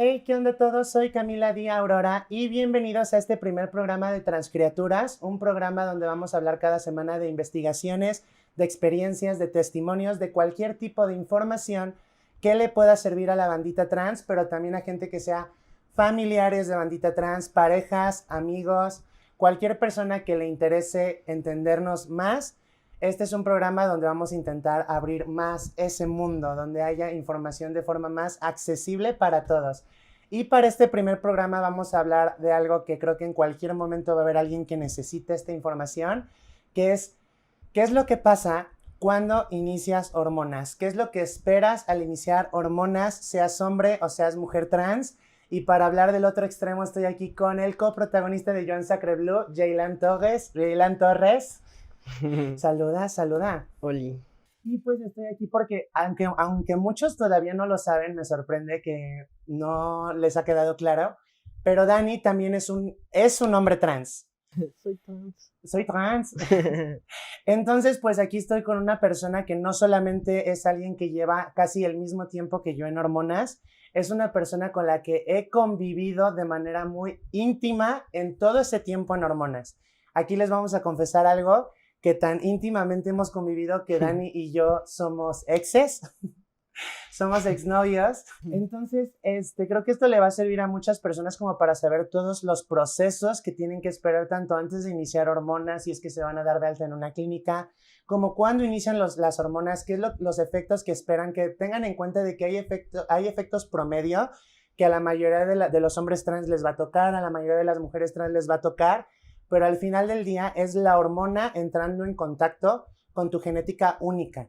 Hey, ¿qué onda todos? Soy Camila Díaz Aurora y bienvenidos a este primer programa de Transcriaturas, un programa donde vamos a hablar cada semana de investigaciones, de experiencias, de testimonios, de cualquier tipo de información que le pueda servir a la bandita trans, pero también a gente que sea familiares de bandita trans, parejas, amigos, cualquier persona que le interese entendernos más. Este es un programa donde vamos a intentar abrir más ese mundo, donde haya información de forma más accesible para todos. Y para este primer programa vamos a hablar de algo que creo que en cualquier momento va a haber alguien que necesite esta información, que es qué es lo que pasa cuando inicias hormonas, qué es lo que esperas al iniciar hormonas, seas hombre o seas mujer trans. Y para hablar del otro extremo estoy aquí con el coprotagonista de Joan Sacre Blue, Jaylan Torres. Jaylan Torres. Saluda, saluda. Oli. Y pues estoy aquí porque, aunque muchos todavía no lo saben, me sorprende que no les ha quedado claro, pero Dani también es un hombre trans. Soy trans. Soy trans. Entonces, pues aquí estoy con una persona que no solamente es alguien que lleva casi el mismo tiempo que yo en hormonas, es una persona con la que he convivido de manera muy íntima en todo ese tiempo en hormonas. Aquí les vamos a confesar algo que tan íntimamente hemos convivido que Dani y yo somos exes, somos exnovios. Entonces, creo que esto le va a servir a muchas personas como para saber todos los procesos que tienen que esperar tanto antes de iniciar hormonas, si es que se van a dar de alta en una clínica, como cuando inician las hormonas, qué es los efectos que esperan, que tengan en cuenta de que hay efectos promedio que a la mayoría de los hombres trans les va a tocar, a la mayoría de las mujeres trans les va a tocar, pero al final del día es la hormona entrando en contacto con tu genética única.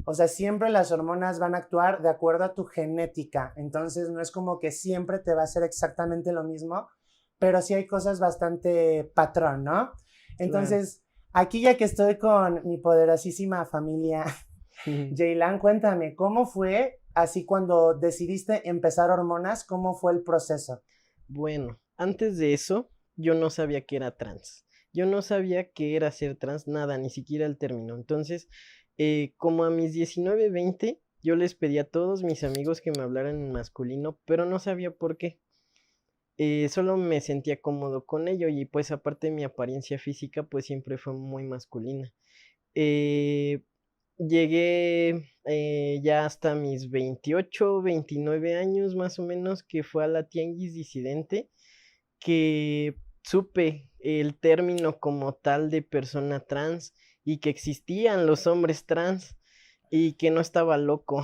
O sea, siempre las hormonas van a actuar de acuerdo a tu genética. Entonces, no es como que siempre te va a hacer exactamente lo mismo, pero sí hay cosas bastante patrón, ¿no? Entonces, aquí ya que estoy con mi poderosísima familia, Jaylan, cuéntame, ¿cómo fue así cuando decidiste empezar hormonas? ¿Cómo fue el proceso? Bueno, antes de eso, yo no sabía que era trans. Yo no sabía que era ser trans, nada, ni siquiera el término. Entonces, como a mis 19, 20, yo les pedí a todos mis amigos que me hablaran en masculino, pero no sabía por qué. Solo me sentía cómodo con ello y pues aparte mi apariencia física pues siempre fue muy masculina. Eh, Llegué ya hasta mis 28, 29 años más o menos, que fue a la Tianguis Disidente, que supe el término como tal de persona trans y que existían los hombres trans y que no estaba loco.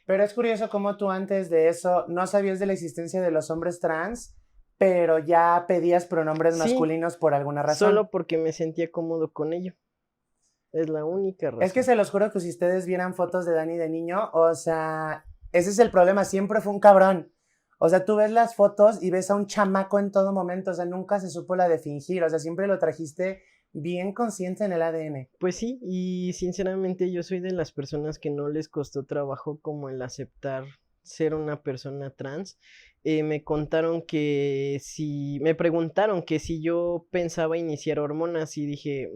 Pero es curioso cómo tú antes de eso no sabías de la existencia de los hombres trans, pero ya pedías pronombres Sí, masculinos por alguna razón. solo porque me sentía cómodo con ello. Es la única Es que razón. se los juro que si ustedes vieran fotos de Dani de niño, o sea, ese es el problema, siempre fue un cabrón. O sea, tú ves las fotos y ves a un chamaco en todo momento, o sea, nunca se supo la de fingir, o sea, siempre lo trajiste bien consciente en el ADN. Pues sí, y sinceramente yo soy de las personas que no les costó trabajo como el aceptar ser una persona trans. Me contaron que si, me preguntaron que si yo pensaba iniciar hormonas y dije,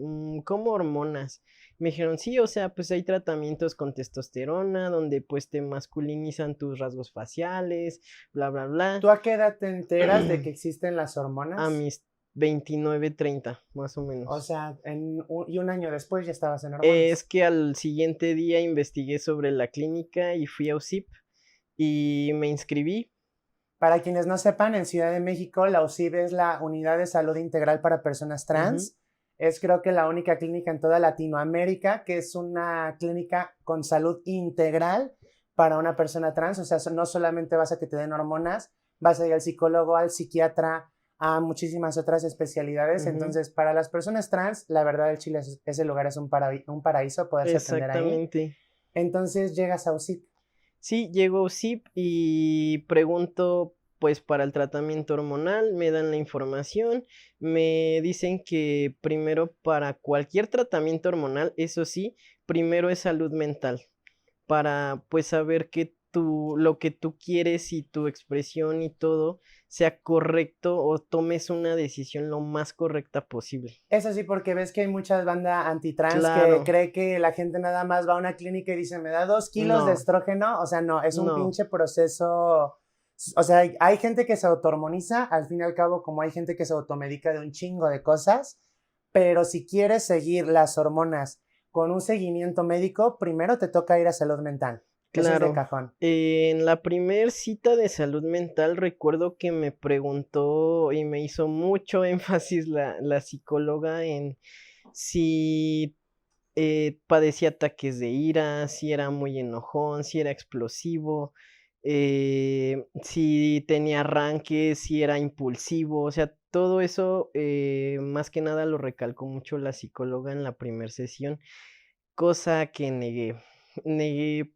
¿cómo hormonas? Me dijeron, sí, o sea, pues hay tratamientos con testosterona donde pues te masculinizan tus rasgos faciales, bla, bla, bla. ¿Tú a qué edad te enteras de que existen las A hormonas? mis 29, 30, más o O menos. sea, y un año después ya estabas en Es hormonas. que al siguiente día investigué sobre la clínica y fui a USIP y me inscribí. Para quienes no sepan, en Ciudad de México, la UCIB es la Unidad de Salud Integral para Personas Ujú. Trans. Es creo que la única clínica en toda Latinoamérica que es una clínica con salud integral para una persona trans. O sea, no solamente vas a que te den hormonas, vas a ir al psicólogo, al psiquiatra, a muchísimas otras especialidades. Ujú. Entonces, para las personas trans, la verdad, el Chile, ese lugar es un paraíso poderse atender ahí. Exactamente. Entonces, llegas a UCIB. Sí, llego a USIP y pregunto pues para el tratamiento hormonal, me dan la información, me dicen que primero para cualquier tratamiento hormonal, eso sí, primero es salud mental, para pues saber que lo que tú quieres y tu expresión y todo sea correcto o tomes una decisión lo más correcta posible. Eso sí, porque ves que hay muchas bandas antitrans que Claro, cree que la gente nada más va a una clínica y dice, me da 2 kilos de no, estrógeno. O sea, no, es un no, pinche proceso O sea, hay gente que se autohormoniza, al fin y al cabo, como hay gente que se automedica de un chingo de cosas, pero si quieres seguir las hormonas con un seguimiento médico, primero te toca ir a salud mental. Eso es de Claro. cajón. En la primer cita de salud mental recuerdo que me preguntó y me hizo mucho énfasis la psicóloga en si padecía ataques de ira, si era muy enojón, si era explosivo, si tenía arranques, si era impulsivo, o sea, todo eso, más que nada lo recalcó mucho la psicóloga en la primer sesión, cosa que negué,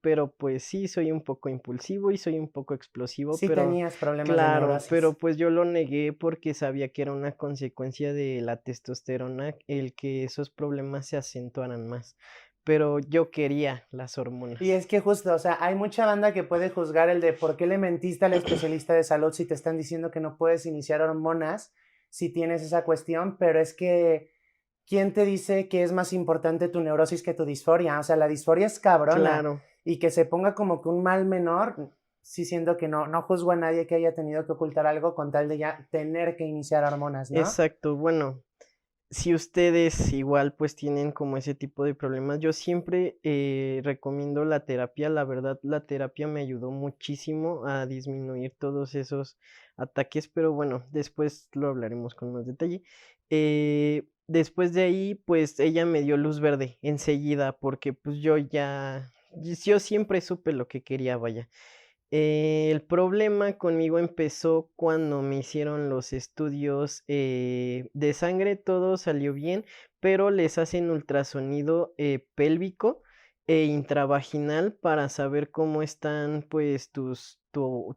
pero pues sí, soy un poco impulsivo y soy un poco explosivo, Sí pero tenías problemas de claro, pero neurosis. pues yo lo negué porque sabía que era una consecuencia de la testosterona el que esos problemas se acentuaran más, pero yo quería las Y hormonas. es que justo, o sea, hay mucha banda que puede juzgar el de por qué le mentiste al especialista de salud si te están diciendo que no puedes iniciar hormonas, si tienes esa cuestión, pero es que, ¿quién te dice que es más importante tu neurosis que tu disforia? O sea, la disforia es cabrona Claro. y que se ponga como que un mal menor, sí siento que no juzgo a nadie que haya tenido que ocultar algo con tal de ya tener que iniciar hormonas, ¿no? Exacto, bueno, si ustedes igual pues tienen como ese tipo de problemas, yo siempre recomiendo la terapia. La verdad, la terapia me ayudó muchísimo a disminuir todos esos ataques, pero bueno, después lo hablaremos con más detalle. Después de ahí, pues ella me dio luz verde enseguida, porque pues yo siempre supe lo que quería, vaya. El problema conmigo empezó cuando me hicieron los estudios de sangre, todo salió bien, pero les hacen ultrasonido pélvico e intravaginal para saber cómo están pues tu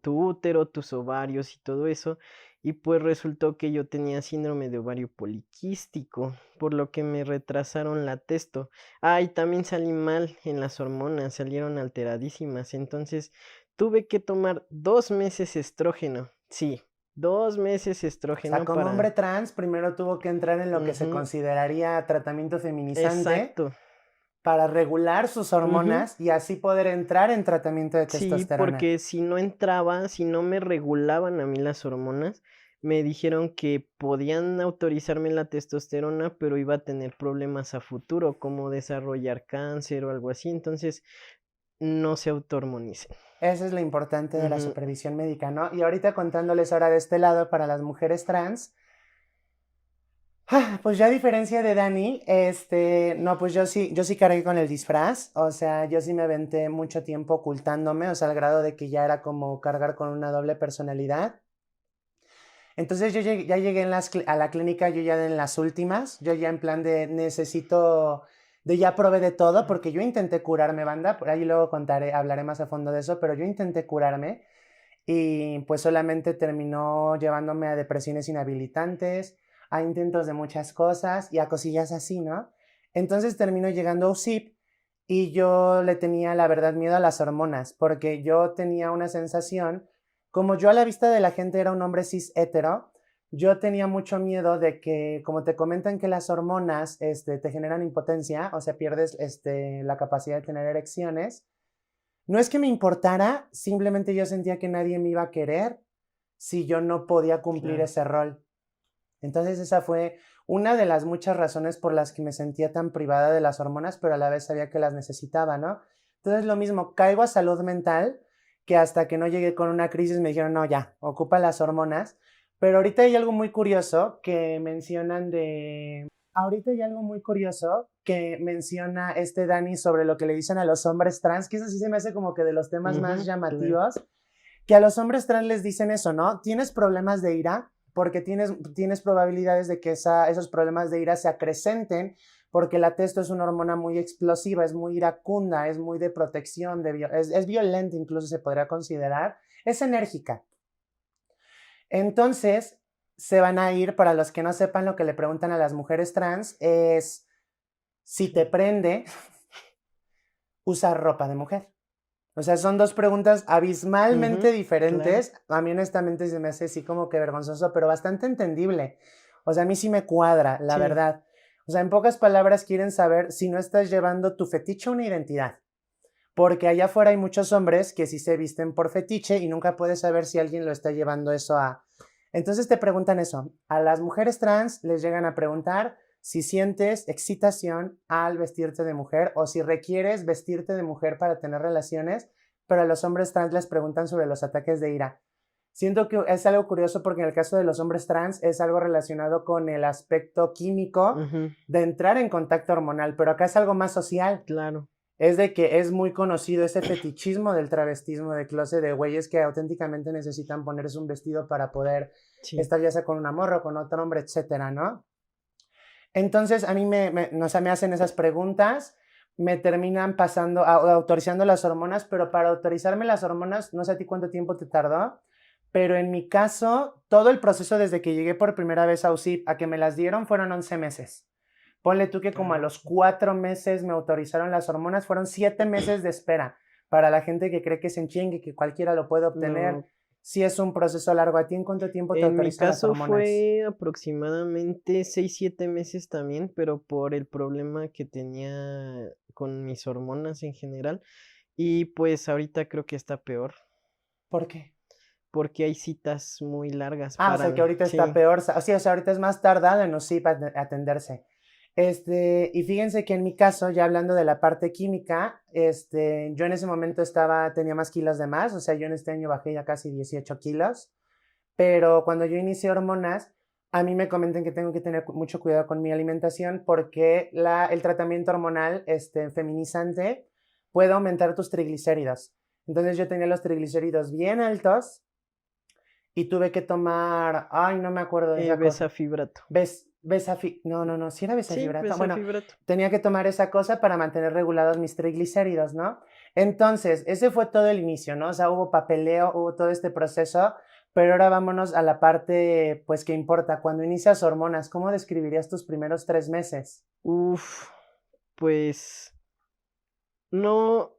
útero, tus ovarios y todo eso. Y pues resultó que yo tenía síndrome de ovario poliquístico, por lo que me retrasaron la testo. Ah, y también salí mal en las hormonas, salieron alteradísimas. Entonces tuve que tomar 2 meses estrógeno, sí, 2 meses O sea, estrógeno como hombre para trans, primero tuvo que entrar en lo que se ujú, consideraría tratamiento feminizante exacto, para regular sus ujú. hormonas y así poder entrar en tratamiento de Sí, testosterona. porque si no entraba, si no me regulaban a mí las hormonas, me dijeron que podían autorizarme la testosterona, pero iba a tener problemas a futuro, como desarrollar cáncer o algo así, entonces no se autohormonicen. Esa es lo importante de la Ujú, supervisión médica, ¿no? Y ahorita contándoles ahora de este lado para las mujeres trans, pues ya a diferencia de Dani, no, pues yo sí cargué con el disfraz, o sea, yo sí me aventé mucho tiempo ocultándome, o sea, al grado de que ya era como cargar con una doble personalidad. Entonces ya llegué a la clínica, yo ya en las últimas, yo ya en plan de necesito, de ya probé de todo, porque yo intenté curarme, banda, por ahí luego contaré, hablaré más a fondo de eso, pero yo intenté curarme y pues solamente terminó llevándome a depresiones inhabilitantes, a intentos de muchas cosas y a cosillas así, ¿no? Entonces terminó llegando a UCIP y yo le tenía, la verdad, miedo a las hormonas, porque yo tenía una sensación, como yo a la vista de la gente era un hombre cis hetero, yo tenía mucho miedo de que, como te comentan que las hormonas te generan impotencia, o sea, pierdes la capacidad de tener erecciones, no es que me importara, simplemente yo sentía que nadie me iba a querer si yo no podía cumplir claro. ese rol. Entonces esa fue una de las muchas razones por las que me sentía tan privada de las hormonas, pero a la vez sabía que las necesitaba, ¿no? Entonces lo mismo, caigo a salud mental, que hasta que no llegué con una crisis me dijeron, no, ya, ocupa las hormonas. Pero ahorita hay algo muy curioso que mencionan de... Ahorita hay algo muy curioso que menciona Dani sobre lo que le dicen a los hombres trans, que eso sí se me hace como que de los temas más Ujú, claro. llamativos, que a los hombres trans les dicen eso, ¿no? Tienes problemas de ira porque tienes probabilidades de que esos problemas de ira se acrecenten porque la testo es una hormona muy explosiva, es muy iracunda, es muy de protección, es violenta incluso se podría considerar, es enérgica. Entonces, se van a ir, para los que no sepan lo que le preguntan a las mujeres trans, es si te Sí. prende usar ropa de mujer. O sea, son dos preguntas abismalmente Ujú, claro. diferentes. A mí honestamente se me hace así como que vergonzoso, pero bastante entendible. O sea, a mí sí me cuadra, la Sí, verdad. O sea, en pocas palabras quieren saber si no estás llevando tu fetiche a una identidad. porque allá afuera hay muchos hombres que sí se visten por fetiche y nunca puedes saber si alguien lo está llevando eso a... Entonces te preguntan eso. A las mujeres trans les llegan a preguntar si sientes excitación al vestirte de mujer o si requieres vestirte de mujer para tener relaciones, pero a los hombres trans les preguntan sobre los ataques de ira. Siento que es algo curioso porque en el caso de los hombres trans es algo relacionado con el aspecto químico de entrar en contacto hormonal, pero acá es algo más social. Claro. Es de que es muy conocido ese fetichismo del travestismo de closet de güeyes que auténticamente necesitan ponerse un vestido para poder estar ya sea con una morra o con otro hombre, etcétera, ¿no? Entonces a mí o sea, me hacen esas preguntas, me terminan pasando, autorizando las hormonas, pero para autorizarme las hormonas, no sé a ti cuánto tiempo te tardó, pero en mi caso, todo el proceso desde que llegué por primera vez a UCIP a que me las dieron fueron 11 meses. Ponle tú que como a los 4 meses me autorizaron las hormonas, fueron 7 meses de espera. Para la gente que cree que es en chingue y que cualquiera lo puede obtener, No. sí es un proceso largo. ¿A ti en cuánto tiempo te autorizan las hormonas? En mi caso fue aproximadamente 6-7 meses también, pero por el problema que tenía con mis hormonas en general. Y pues ahorita creo que está peor. ¿Por qué? Porque hay citas muy largas o sea que ahorita está peor. O sea, ahorita es más tardado en UCIP atenderse. Y fíjense que en mi caso, ya hablando de la parte química, yo en ese momento tenía más kilos de más, o sea, yo en este año bajé ya casi 18 kilos, pero cuando yo inicié hormonas, a mí me comentan que tengo que tener mucho cuidado con mi alimentación porque el tratamiento hormonal feminizante puede aumentar tus triglicéridos. Entonces yo tenía los triglicéridos bien altos y tuve que tomar, no me acuerdo de esa cosa. Besafibrato. No, sí era besafibrato. Sí, bueno, besafibrato. tenía que tomar esa cosa para mantener regulados mis triglicéridos, ¿no? Entonces, ese fue todo el inicio, ¿no? O sea, hubo papeleo, hubo todo este proceso, pero ahora vámonos a la parte, pues, que importa. Cuando inicias hormonas, ¿cómo describirías tus primeros 3 meses? Pues, no,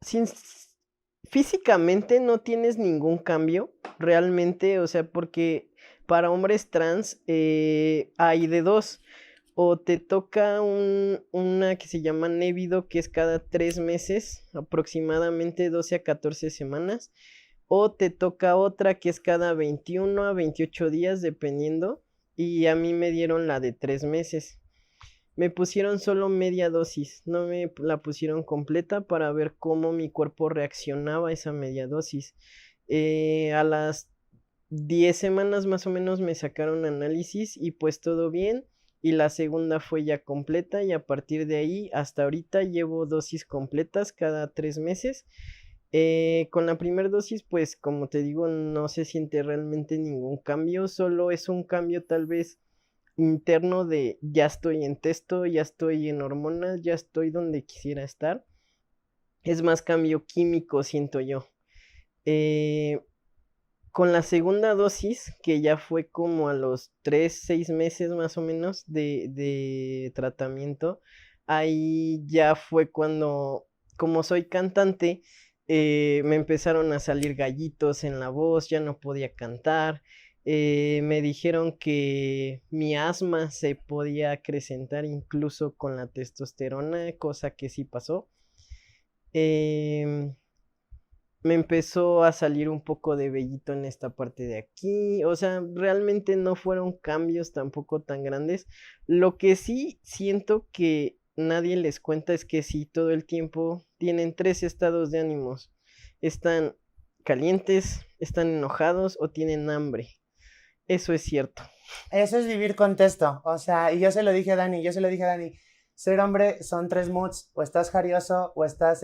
físicamente no tienes ningún cambio, realmente, o sea, porque para hombres trans hay de dos. O te toca una que se llama Névido, que es cada 3 meses, aproximadamente 12 a 14 semanas. O te toca otra que es cada 21 a 28 días, dependiendo. Y a mí me dieron la de 3 meses. Me pusieron solo media dosis, no me la pusieron completa para ver cómo mi cuerpo reaccionaba a esa media dosis. A las 10 semanas más o menos me sacaron análisis y pues todo bien. Y la segunda fue ya completa y a partir de ahí hasta ahorita llevo dosis completas cada 3 meses. Con la primera dosis pues como te digo no se siente realmente ningún cambio, solo es un cambio tal vez interno de ya estoy en testo, ya estoy en hormonas, ya estoy donde quisiera estar. Es más cambio químico, siento yo. Con la segunda dosis, que ya fue como a los 3-6 meses más o menos de tratamiento, ahí ya fue cuando, como soy cantante, me empezaron a salir gallitos en la voz, ya no podía cantar. Me dijeron que mi asma se podía acrecentar incluso con la testosterona, cosa que sí pasó. Me empezó a salir un poco de vellito en esta parte de aquí, o sea, realmente no fueron cambios tampoco tan grandes. Lo que sí siento que nadie les cuenta es que sí, todo el tiempo tienen 3 estados de ánimos. Están calientes, están enojados o tienen hambre. Eso es cierto. Eso es vivir con texto, o sea, y yo se lo dije a Dani, ser hombre son 3 moods, o estás jarioso, o estás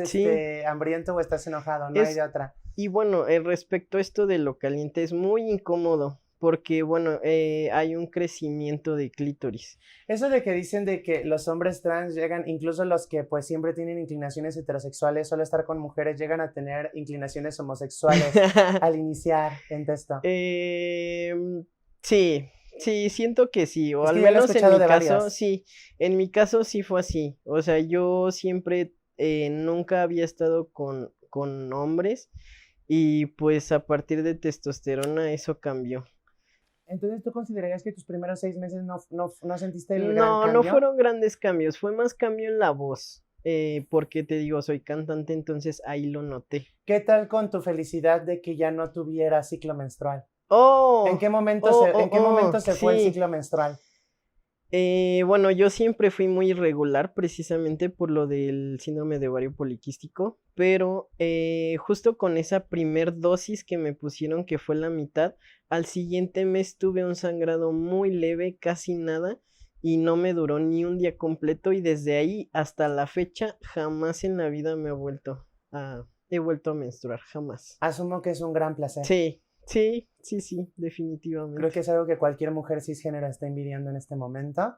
hambriento, o estás enojado, no hay de otra. Y bueno, respecto a esto de lo caliente, es muy incómodo, porque bueno, hay un crecimiento de clítoris. Eso de que dicen de que los hombres trans llegan, incluso los que pues siempre tienen inclinaciones heterosexuales, solo estar con mujeres, llegan a tener inclinaciones homosexuales al iniciar en texto. Sí. Sí, siento que sí, o al menos en mi caso, sí, en mi caso sí fue así, o sea, yo siempre nunca había estado con hombres y pues a partir de testosterona eso cambió. Entonces, ¿tú considerarías que tus primeros 6 meses no sentiste el gran cambio? No fueron grandes cambios, fue más cambio en la voz. porque te digo, soy cantante, entonces ahí lo noté. ¿Qué tal con tu felicidad de que ya no tuviera ciclo menstrual? ¿En Oh, qué momento oh, en qué momento se fue el sí. ciclo menstrual? Bueno, yo siempre fui muy irregular precisamente por lo del síndrome de ovario poliquístico, pero justo con esa primer dosis que me pusieron, que fue la mitad, al siguiente mes tuve un sangrado muy leve, casi nada, y no me duró ni un día completo, y desde ahí hasta la fecha jamás en la vida he vuelto a menstruar, jamás. Asumo que es un gran placer. Sí, sí, sí, sí, Creo que definitivamente. es algo que cualquier mujer cisgénero está envidiando en este momento.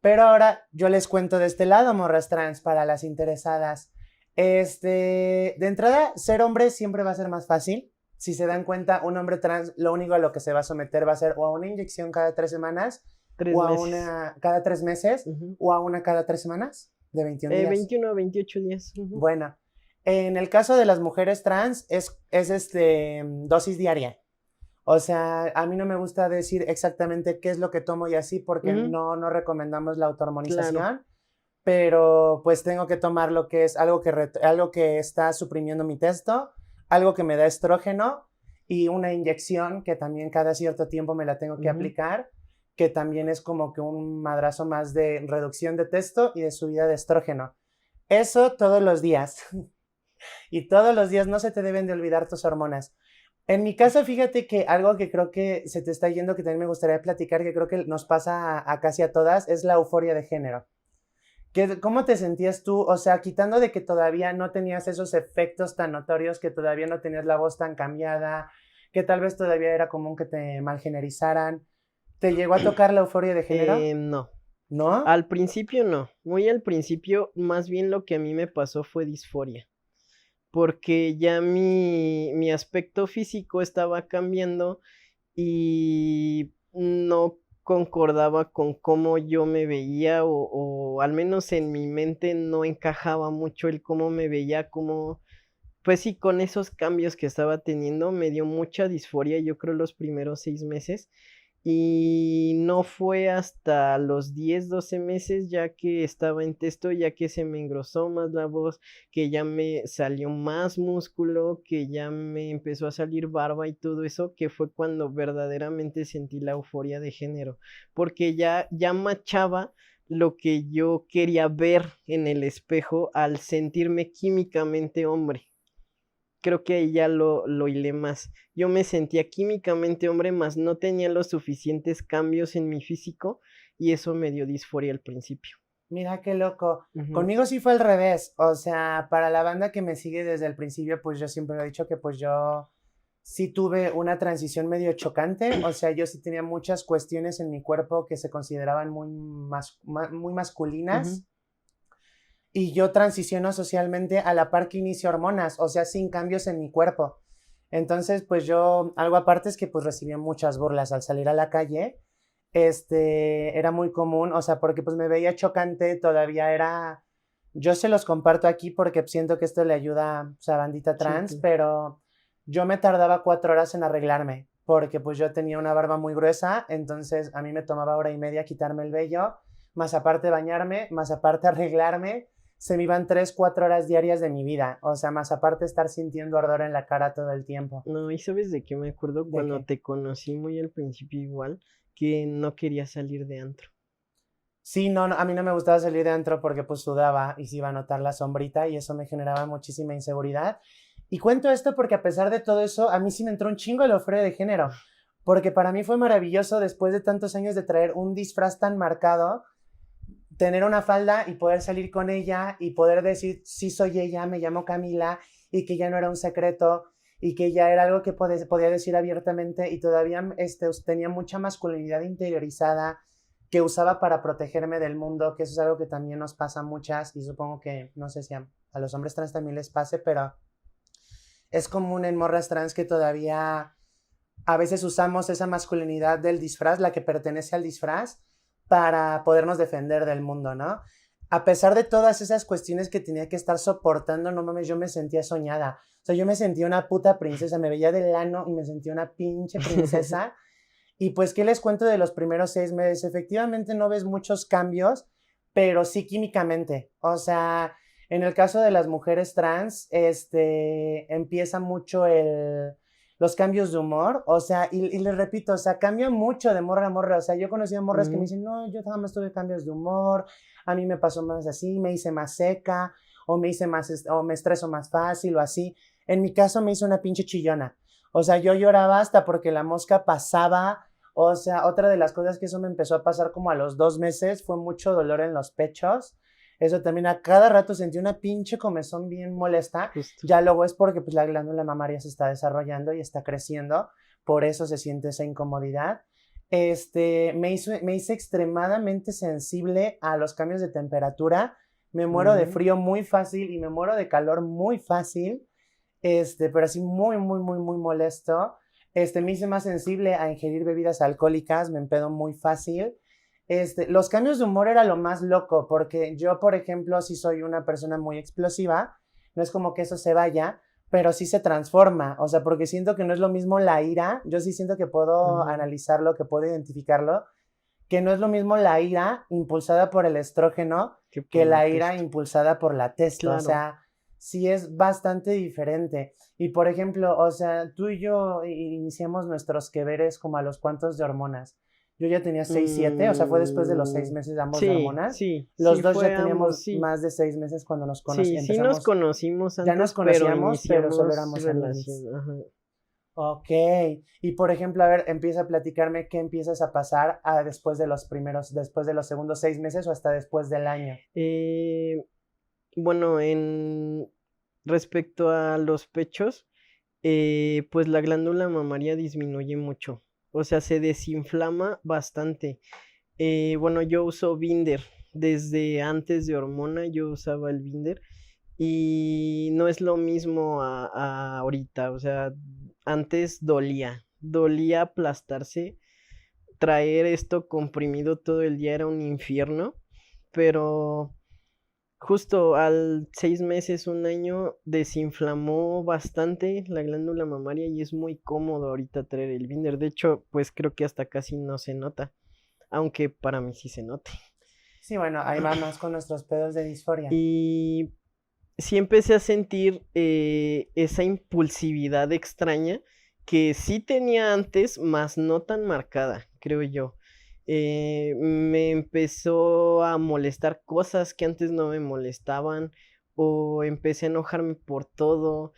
Pero ahora yo les cuento de este lado, morras trans, para las interesadas. De entrada, ser hombre siempre va a ser más fácil. Si se dan cuenta, un hombre trans lo único a lo que se va a someter va a ser o a una inyección cada 3 semanas, Tres o a meses. una cada 3 meses, Ujú. o a una cada 3 semanas de 21 días. 21 a 28 días. Ujú. Bueno, en el caso de las mujeres trans es dosis diaria. O sea, a mí no me gusta decir exactamente qué es lo que tomo y así porque Ujú, no recomendamos la claro. autohormonización, pero pues tengo que tomar lo que es algo que está suprimiendo mi testo, algo que me da estrógeno y una inyección que también cada cierto tiempo me la tengo que Ujú. aplicar, que también es como que un madrazo más de reducción de testo y de subida de estrógeno. Eso todos los días. Y todos los días no se te deben de olvidar tus hormonas. En mi caso, fíjate que algo que creo que se te está yendo, que también me gustaría platicar, que creo que nos pasa a casi a todas, es la euforia de género. ¿Cómo te sentías tú? O sea, quitando de que todavía no tenías esos efectos tan notorios, que todavía no tenías la voz tan cambiada, que tal vez todavía era común que te malgenerizaran. ¿Te llegó a tocar la euforia de género? No, ¿No? al principio no. Muy al principio, más bien lo que a mí me pasó fue disforia, porque ya mi aspecto físico estaba cambiando y no concordaba con cómo yo me veía o al menos en mi mente no encajaba mucho el cómo me veía, cómo, pues sí, con esos cambios que estaba teniendo me dio mucha disforia, yo creo los primeros 6 meses. Y no fue hasta los 10 12 meses ya que estaba en testo, ya que se me engrosó más la voz, que ya me salió más músculo, que ya me empezó a salir barba y todo eso, que fue cuando verdaderamente sentí la euforia de género, porque ya machaba lo que yo quería ver en el espejo al sentirme químicamente hombre. Creo que ahí ya lo hilé más. Yo me sentía químicamente hombre, más no tenía los suficientes cambios en mi físico y eso me dio disforia al principio. Mira qué loco. Ujú, Conmigo sí fue al revés. O sea, para la banda que me sigue desde el principio, pues yo siempre he dicho que pues yo sí tuve una transición medio chocante. O sea, yo sí tenía muchas cuestiones en mi cuerpo que se consideraban muy ujú, masculinas. Y yo transiciono socialmente a la par que inicio hormonas, o sea, sin cambios en mi cuerpo. Entonces, pues yo, algo aparte es que pues recibía muchas burlas al salir a la calle. Era muy común, o sea, porque pues me veía chocante, todavía era, yo se los comparto aquí porque siento que esto le ayuda pues, a bandita sí, trans, claro. pero yo me tardaba 4 horas en arreglarme, porque pues yo tenía una barba muy gruesa, entonces a mí me tomaba hora y media quitarme el vello, más aparte bañarme, más aparte arreglarme, se me iban 3, 4 horas diarias de mi vida, o sea, más aparte estar sintiendo ardor en la cara todo el tiempo. No, ¿y sabes de qué me acuerdo? ¿De Cuando qué? te conocí muy al principio igual, que no quería salir de antro. Sí, no, a mí no me gustaba salir de antro porque pues sudaba y se iba a notar la sombrita y eso me generaba muchísima inseguridad. Y cuento esto porque a pesar de todo eso, a mí sí me entró un chingo el ofreo de género, porque para mí fue maravilloso después de tantos años de traer un disfraz tan marcado, tener una falda y poder salir con ella y poder decir, sí soy ella, me llamo Camila y que ya no era un secreto y que ya era algo que podía decir abiertamente y todavía tenía mucha masculinidad interiorizada que usaba para protegerme del mundo, que eso es algo que también nos pasa a muchas y supongo que, no sé si a los hombres trans también les pase, pero es común en morras trans que todavía a veces usamos esa masculinidad del disfraz, la que pertenece al disfraz, para podernos defender del mundo, ¿no? A pesar de todas esas cuestiones que tenía que estar soportando, no mames, yo me sentía soñada. O sea, yo me sentía una puta princesa, me veía del ano y me sentía una pinche princesa. Y pues, ¿qué les cuento de los primeros 6 meses? Efectivamente no ves muchos cambios, pero sí químicamente. O sea, En el caso de las mujeres trans, empieza mucho los cambios de humor, o sea, y les repito, o sea, cambia mucho de morra a morra, o sea, yo he conocido morras que me dicen, no, yo jamás tuve cambios de humor, a mí me pasó más así, me hice más seca, o me hice más, o me estreso más fácil, o así. En mi caso me hice una pinche chillona, o sea, yo lloraba hasta porque la mosca pasaba, o sea, otra de las cosas que eso me empezó a pasar como a los 2 meses fue mucho dolor en los pechos. Eso también a cada rato sentí una pinche comezón bien molesta. Justo. Ya luego es porque pues la glándula mamaria se está desarrollando y está creciendo. Por eso se siente esa incomodidad. Me hice extremadamente sensible a los cambios de temperatura. Me muero de frío muy fácil y me muero de calor muy fácil. Pero así muy, muy, muy, muy molesto. Me hice más sensible a ingerir bebidas alcohólicas, me empedo muy fácil. Los cambios de humor era lo más loco, porque yo, por ejemplo, sí soy una persona muy explosiva, no es como que eso se vaya, pero sí se transforma, o sea, porque siento que no es lo mismo la ira, yo sí siento que puedo analizarlo, que puedo identificarlo, que no es lo mismo la ira impulsada por el estrógeno que la ira impulsada por la testo, claro. O sea, sí es bastante diferente. Y por ejemplo, o sea, tú y yo iniciamos nuestros que veres como a los cuantos de hormonas. Yo ya tenía 6, 7, o sea, fue después de los 6 meses de ambos de hormonas. Sí, Los sí, dos fue ya teníamos ambos, sí. más de 6 meses cuando nos Sí, conocimos. sí nos conocimos antes, ya nos pero conocíamos, pero solo iniciamos éramos amigos. relación. Ajá. Ok, y por ejemplo, a ver, empieza a platicarme qué empiezas a pasar después de los segundos 6 meses o hasta después del año. Bueno, respecto a los pechos, pues la glándula mamaria disminuye mucho, o sea, se desinflama bastante. Bueno, yo uso Binder, desde antes de hormona yo usaba el Binder y no es lo mismo a ahorita, o sea, antes dolía aplastarse, traer esto comprimido todo el día era un infierno, pero justo al 6 meses, un año, desinflamó bastante la glándula mamaria y es muy cómodo ahorita traer el binder. De hecho, pues creo que hasta casi no se nota, aunque para mí sí se note. Sí, bueno, ahí vamos con nuestros pedos de disforia. Y sí empecé a sentir esa impulsividad extraña que sí tenía antes, más no tan marcada, creo yo. Me empezó a molestar cosas que antes no me molestaban, o empecé a enojarme por todo,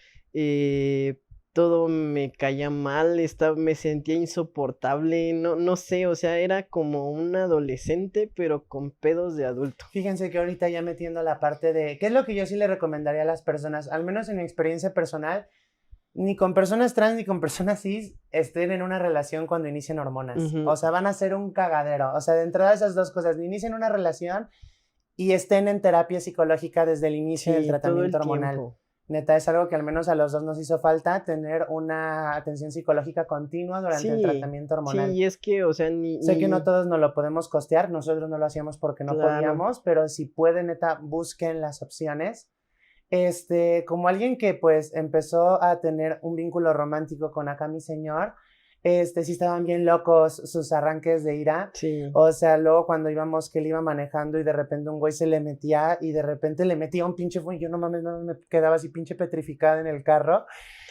todo me caía mal, me sentía insoportable, no sé, o sea, era como un adolescente, pero con pedos de adulto. Fíjense que ahorita ya metiendo la parte de, ¿qué es lo que yo sí le recomendaría a las personas? Al menos en mi experiencia personal, ni con personas trans ni con personas cis estén en una relación cuando inician hormonas. O sea, van a ser un cagadero. O sea, de entrada esas dos cosas, ni inician una relación y estén en terapia psicológica desde el inicio del tratamiento hormonal. Tiempo. Neta, es algo que al menos a los dos nos hizo falta, tener una atención psicológica continua durante el tratamiento hormonal. Sí, y es que, o sea, Sé que no todos nos lo podemos costear, nosotros no lo hacíamos porque no podíamos, pero si pueden, neta, busquen las opciones. Como alguien que pues empezó a tener un vínculo romántico con acá mi señor, sí estaban bien locos sus arranques de ira. Sí. O sea, luego cuando íbamos, que él iba manejando y de repente un güey se le metía y de repente le metía un pinche y yo no mames, me quedaba así pinche petrificada en el carro.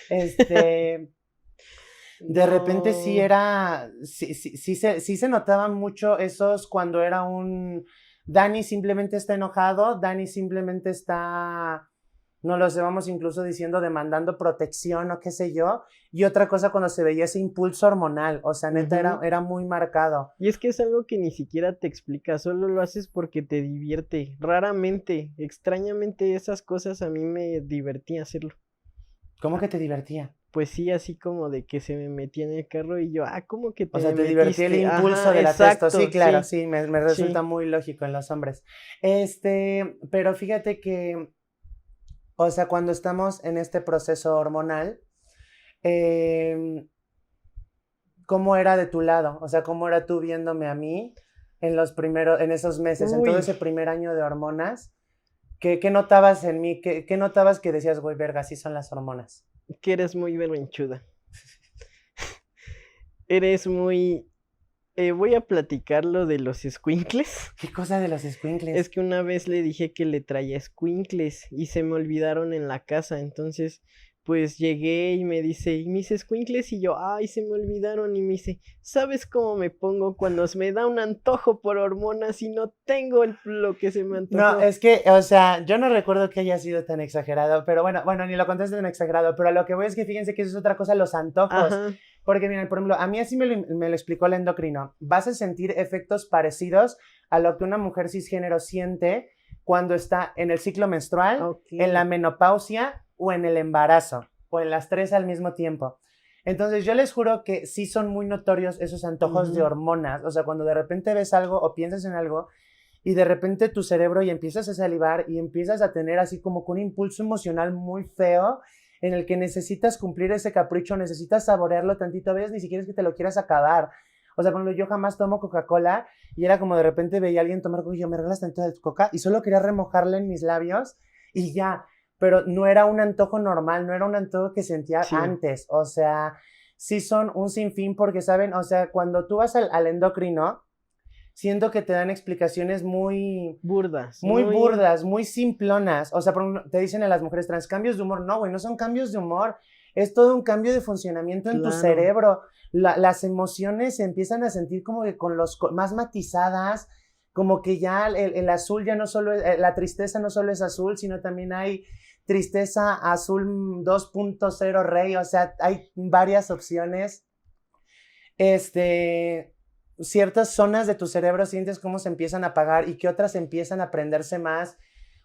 De repente sí era, sí se notaban mucho esos cuando era Dani simplemente está enojado, Dani simplemente está, no lo sé, vamos incluso diciendo demandando protección o qué sé yo, y otra cosa cuando se veía ese impulso hormonal, o sea, neta era muy marcado. Y es que es algo que ni siquiera te explica, solo lo haces porque te divierte, raramente, extrañamente esas cosas a mí me divertía hacerlo. ¿Cómo que te divertía? Pues sí, así como de que se me metía en el carro y yo, ¿cómo que te O sea, te metiste? divertía el impulso de la testo. Sí, claro, sí, me resulta muy lógico en los hombres. Pero fíjate que, o sea, cuando estamos en este proceso hormonal, ¿cómo era de tu lado? O sea, ¿cómo era tú viéndome a mí en esos meses, en todo ese primer año de hormonas? ¿Qué notabas en mí? ¿Qué notabas que decías, güey, verga, así son las hormonas? Que eres muy berrinchuda. Eres voy a platicar lo de los escuincles. ¿Qué cosa de los escuincles? Es que una vez le dije que le traía escuincles y se me olvidaron en la casa, entonces pues llegué y me dice, ¿y mis escuincles? Y yo, ay, se me olvidaron, y me dice, ¿sabes cómo me pongo cuando me da un antojo por hormonas y no tengo lo que se me antojó? No, es que, o sea, yo no recuerdo que haya sido tan exagerado, pero bueno, ni lo contaste tan exagerado, pero a lo que voy es que fíjense que eso es otra cosa, los antojos. Ajá. Porque miren, por ejemplo, a mí así me lo explicó el endocrino. Vas a sentir efectos parecidos a lo que una mujer cisgénero siente cuando está en el ciclo menstrual, Ok. en la menopausia o en el embarazo, o en las tres al mismo tiempo. Entonces yo les juro que sí son muy notorios esos antojos de hormonas. O sea, cuando de repente ves algo o piensas en algo y de repente tu cerebro y empiezas a salivar y empiezas a tener así como que un impulso emocional muy feo en el que necesitas cumplir ese capricho, necesitas saborearlo tantito, a veces ni siquiera es que te lo quieras acabar. O sea, por ejemplo, yo jamás tomo Coca-Cola y era como de repente veía a alguien tomar Coca y yo, ¿me regalas tantito de tu Coca? Y solo quería remojarla en mis labios y ya, pero no era un antojo normal, no era un antojo que sentía antes. O sea, sí son un sinfín porque, ¿saben? O sea, cuando tú vas al endocrino, siento que te dan explicaciones muy burdas, muy simplonas. O sea, te dicen a las mujeres trans, cambios de humor. No, güey, no son cambios de humor. Es todo un cambio de funcionamiento en tu cerebro. Las emociones se empiezan a sentir como que más matizadas, como que ya el azul ya no solo es, la tristeza no solo es azul, sino también hay tristeza azul 2.0 rey. O sea, hay varias opciones. Ciertas zonas de tu cerebro sientes cómo se empiezan a apagar y que otras empiezan a prenderse más.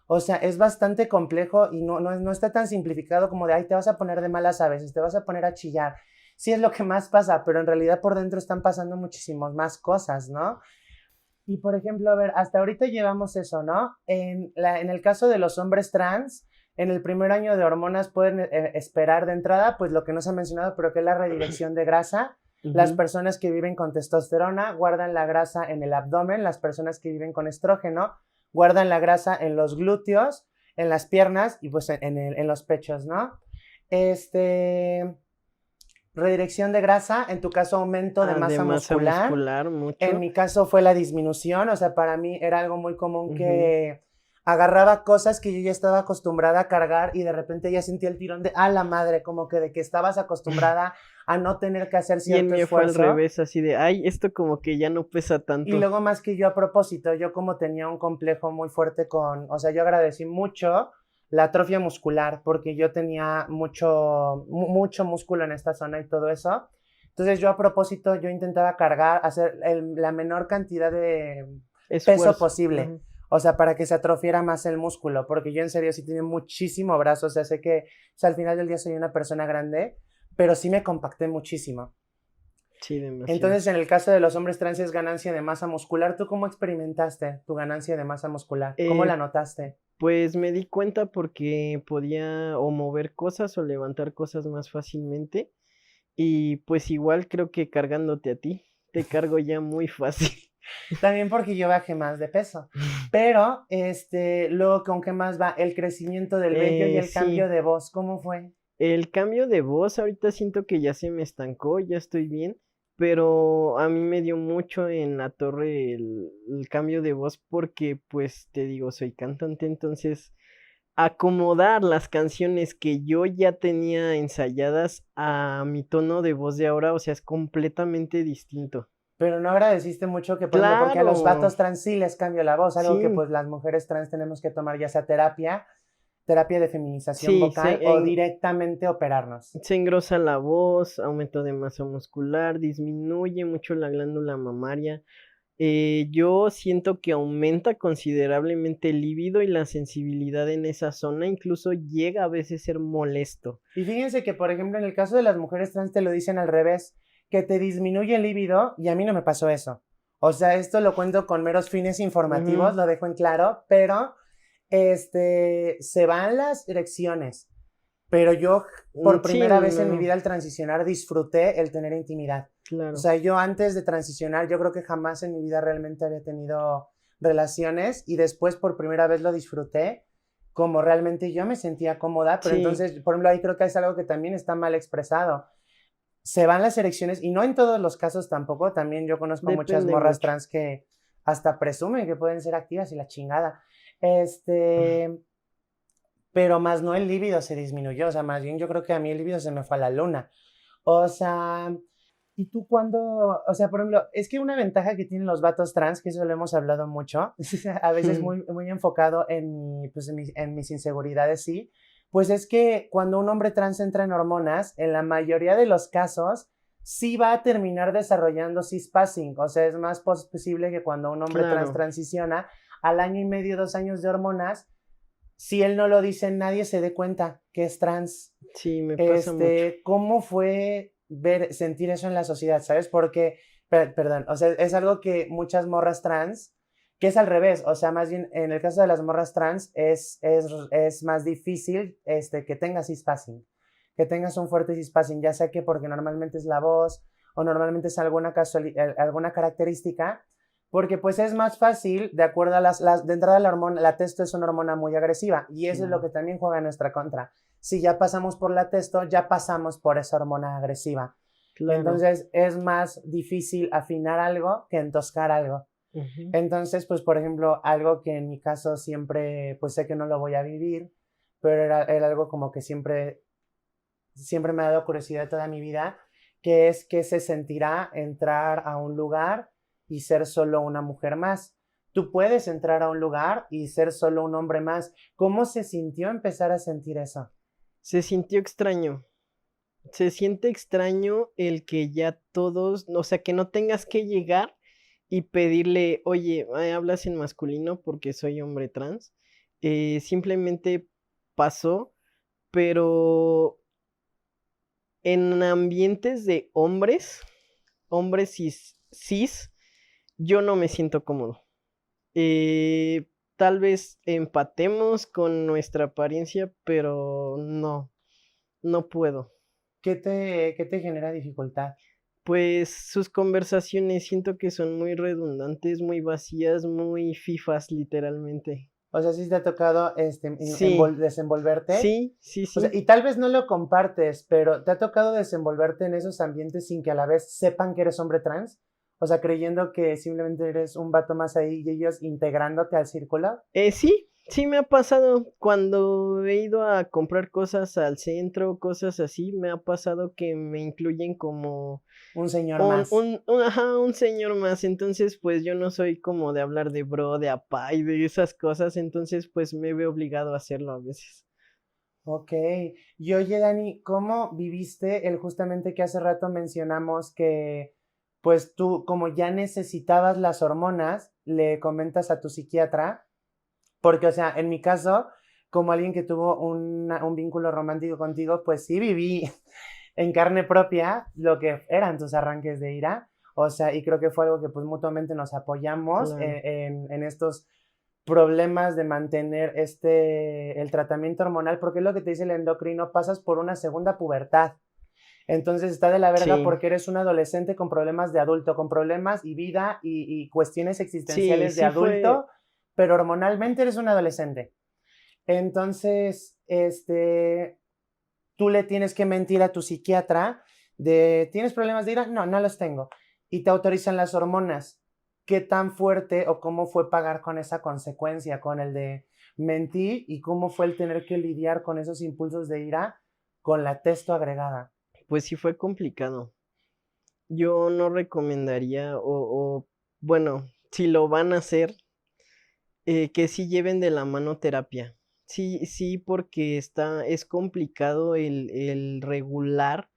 O sea, es bastante complejo y no está tan simplificado como de, ay, te vas a poner de malas a veces, te vas a poner a chillar. Sí es lo que más pasa, pero en realidad por dentro están pasando muchísimas más cosas, ¿no? Y por ejemplo, a ver, hasta ahorita llevamos eso, ¿no? En el caso de los hombres trans, en el primer año de hormonas pueden esperar de entrada, pues lo que no se ha mencionado, pero que es la redirección de grasa. Las personas que viven con testosterona guardan la grasa en el abdomen, las personas que viven con estrógeno guardan la grasa en los glúteos, en las piernas y pues en los pechos, ¿no? Redirección de grasa, en tu caso aumento de masa muscular. Mucho. En mi caso fue la disminución, o sea, para mí era algo muy común que agarraba cosas que yo ya estaba acostumbrada a cargar y de repente ya sentía el tirón de, a la madre, como que de que estabas acostumbrada a no tener que hacer cierto esfuerzo. Fue al revés, así de, ay, esto como que ya no pesa tanto. Y luego más que yo a propósito, yo como tenía un complejo muy fuerte o sea, yo agradecí mucho la atrofia muscular porque yo tenía mucho músculo en esta zona y todo eso. Entonces yo a propósito, yo intentaba cargar, hacer la menor cantidad de peso posible. O sea, para que se atrofiera más el músculo, porque yo en serio sí tenía muchísimo brazo, o sea, sé que al final del día soy una persona grande, pero sí me compacté muchísimo. Sí, demasiado. Entonces, en el caso de los hombres trans es ganancia de masa muscular. ¿Tú cómo experimentaste tu ganancia de masa muscular? ¿Cómo la notaste? Pues me di cuenta porque podía o mover cosas o levantar cosas más fácilmente. Y pues igual creo que cargándote a ti, te cargo ya muy fácil. También porque yo bajé más de peso. Pero, luego, ¿con qué más va? El crecimiento del vello y el cambio de voz, ¿cómo fue? El cambio de voz, ahorita siento que ya se me estancó, ya estoy bien, pero a mí me dio mucho en la torre el cambio de voz porque, pues, te digo, soy cantante, entonces acomodar las canciones que yo ya tenía ensayadas a mi tono de voz de ahora, o sea, es completamente distinto. Pero no agradeciste mucho que, por ejemplo, porque a los vatos trans sí les cambio la voz, algo que pues las mujeres trans tenemos que tomar ya sea terapia de feminización vocal o directamente operarnos. Se engrosa la voz, aumento de masa muscular, disminuye mucho la glándula mamaria. Yo siento que aumenta considerablemente el líbido y la sensibilidad en esa zona, incluso llega a veces a ser molesto. Y fíjense que, por ejemplo, en el caso de las mujeres trans te lo dicen al revés, que te disminuye el líbido y a mí no me pasó eso. O sea, esto lo cuento con meros fines informativos, lo dejo en claro, pero se van las erecciones. Pero yo por primera vez en mi vida al transicionar disfruté el tener intimidad. Claro. O sea, yo antes de transicionar, yo creo que jamás en mi vida realmente había tenido relaciones y después por primera vez lo disfruté como realmente yo me sentía cómoda, pero entonces, por ejemplo, ahí creo que es algo que también está mal expresado. se van las erecciones, y no en todos los casos tampoco, también yo conozco muchas Depende morras mucho. trans que hasta presumen que pueden ser activas y la chingada. Este, pero más no el líbido se disminuyó, o sea, más bien yo creo que a mí el líbido se me fue a la luna. O sea, y tú cuando, o sea, por ejemplo, es que una ventaja que tienen los vatos trans, que eso lo hemos hablado mucho, a veces muy enfocado en, pues en mis inseguridades, sí, pues es que cuando un hombre trans entra en hormonas, en la mayoría de los casos, sí va a terminar desarrollando cispassing, o sea, es más posible que cuando un hombre trans Claro, transiciona, al año y medio, 2 años de hormonas, si él no lo dice, nadie se dé cuenta que es trans. sí, me pasa mucho. ¿Cómo fue sentir eso en la sociedad? ¿Sabes? Porque, perdón, o sea, es algo que muchas morras trans, que es al revés, o sea, más bien en el caso de las morras trans es más difícil que tengas cispassing, que tengas un fuerte cispassing, ya sea que porque normalmente es la voz o normalmente es alguna característica, porque pues es más fácil, de acuerdo a de entrada la hormona, la testo es una hormona muy agresiva y Sí, eso es lo que también juega en nuestra contra. Si ya pasamos por la testo, ya pasamos por esa hormona agresiva. claro. Entonces es más difícil afinar algo que entoscar algo. Ujú. Entonces, pues por ejemplo, algo que en mi caso siempre, pues sé que no lo voy a vivir, pero era algo como que siempre me ha dado curiosidad toda mi vida, que es que se sentirá entrar a un lugar y ser solo una mujer más. Tú puedes entrar a un lugar y ser solo un hombre más. ¿Cómo se sintió empezar a sentir eso? Se sintió extraño. Se siente extraño el que ya todos, o sea, que no tengas que llegar y pedirle, oye, hablas en masculino porque soy hombre trans. Simplemente pasó, pero en ambientes de hombres cis, yo no me siento cómodo. Tal vez empatemos con nuestra apariencia, pero no, no puedo. ¿Qué te genera dificultad? Pues sus conversaciones siento que son muy redundantes, muy vacías, muy fifas, literalmente. O sea, si te ha tocado Sí, desenvolverte. sí, sí, O sea, sí. y tal vez no lo compartes, pero ¿te ha tocado desenvolverte en esos ambientes sin que a la vez sepan que eres hombre trans? O sea, creyendo que simplemente eres un vato más ahí y ellos integrándote al círculo. Sí, sí me ha pasado cuando he ido a comprar cosas al centro, cosas así, me ha pasado que me incluyen como Un señor más. ajá, un señor más. Entonces, pues yo no soy como de hablar de bro, de apá y de esas cosas, entonces pues me veo obligado a hacerlo a veces. Ok. Y oye, Dani, ¿cómo viviste el justamente que hace rato mencionamos que, pues tú, como ya necesitabas las hormonas, le comentas a tu psiquiatra? Porque, o sea, en mi caso, como alguien que tuvo un vínculo romántico contigo, pues sí viví en carne propia lo que eran tus arranques de ira. O sea, y creo que fue algo que pues mutuamente nos apoyamos Claro. en estos problemas de mantener el tratamiento hormonal, porque es lo que te dice el endocrino, pasas por una segunda pubertad. Entonces está de la verga Sí, porque eres un adolescente con problemas de adulto, con problemas y vida y cuestiones sí, existenciales de sí fue, adulto, pero hormonalmente eres un adolescente. Entonces, tú le tienes que mentir a tu psiquiatra de, ¿tienes problemas de ira? No, no los tengo. Y te autorizan las hormonas. ¿Qué tan fuerte o cómo fue pagar con esa consecuencia, con el de mentir y cómo fue el tener que lidiar con esos impulsos de ira con la testo agregada? pues sí fue complicado. Yo no recomendaría, bueno, si lo van a hacer, que sí lleven de la mano terapia. Sí, sí, porque es complicado el regular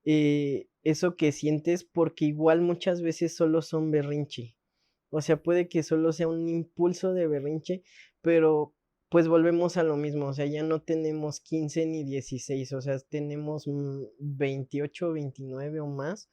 eso que sientes, porque igual muchas veces solo son berrinche. O sea, puede que solo sea un impulso de berrinche, pero pues volvemos a lo mismo, o sea, ya no tenemos 15 ni 16, o sea, tenemos 28, 29 o más.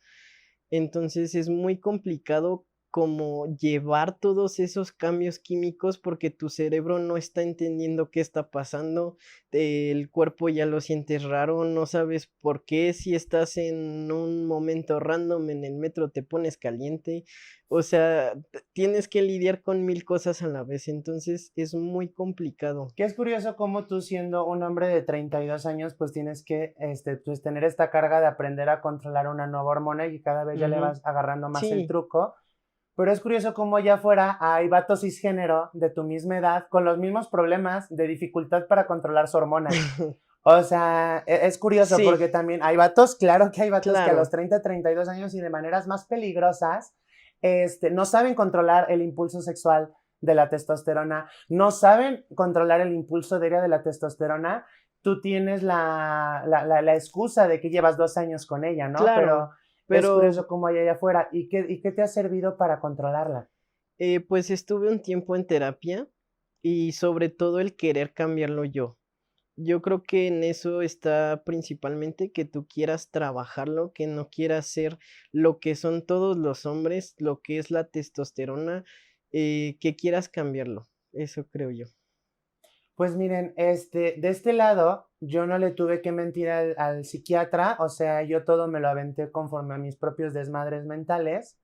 Entonces es muy complicado como llevar todos esos cambios químicos porque tu cerebro no está entendiendo qué está pasando, el cuerpo ya lo sientes raro, no sabes por qué, si estás en un momento random en el metro te pones caliente, o sea, tienes que lidiar con 1000 cosas a la vez, entonces es muy complicado. Que es curioso cómo tú siendo un hombre de 32 años, pues tienes que pues tener esta carga de aprender a controlar una nueva hormona y cada vez ya le Ujú. vas agarrando más el Sí, truco. Pero es curioso cómo allá afuera hay vatos cisgénero de tu misma edad con los mismos problemas de dificultad para controlar su hormona. O sea, es curioso sí, porque también hay vatos, claro que hay vatos que a los claro, 30, 32 años y de maneras más peligrosas, no saben controlar el impulso sexual de la testosterona, no saben controlar el impulso de la testosterona. Tú tienes la excusa de que llevas 2 años con ella, ¿no? claro, Pero es pero curioso cómo hay allá afuera. ¿Y qué te ha servido para controlarla? pues estuve un tiempo en terapia y sobre todo el querer cambiarlo yo. Yo creo que en eso está principalmente que tú quieras trabajarlo, que no quieras ser lo que son todos los hombres, lo que es la testosterona, que quieras cambiarlo. Eso creo yo. Pues miren, de este lado, yo no le tuve que mentir al psiquiatra, o sea, yo todo me lo aventé conforme a mis propios desmadres mentales,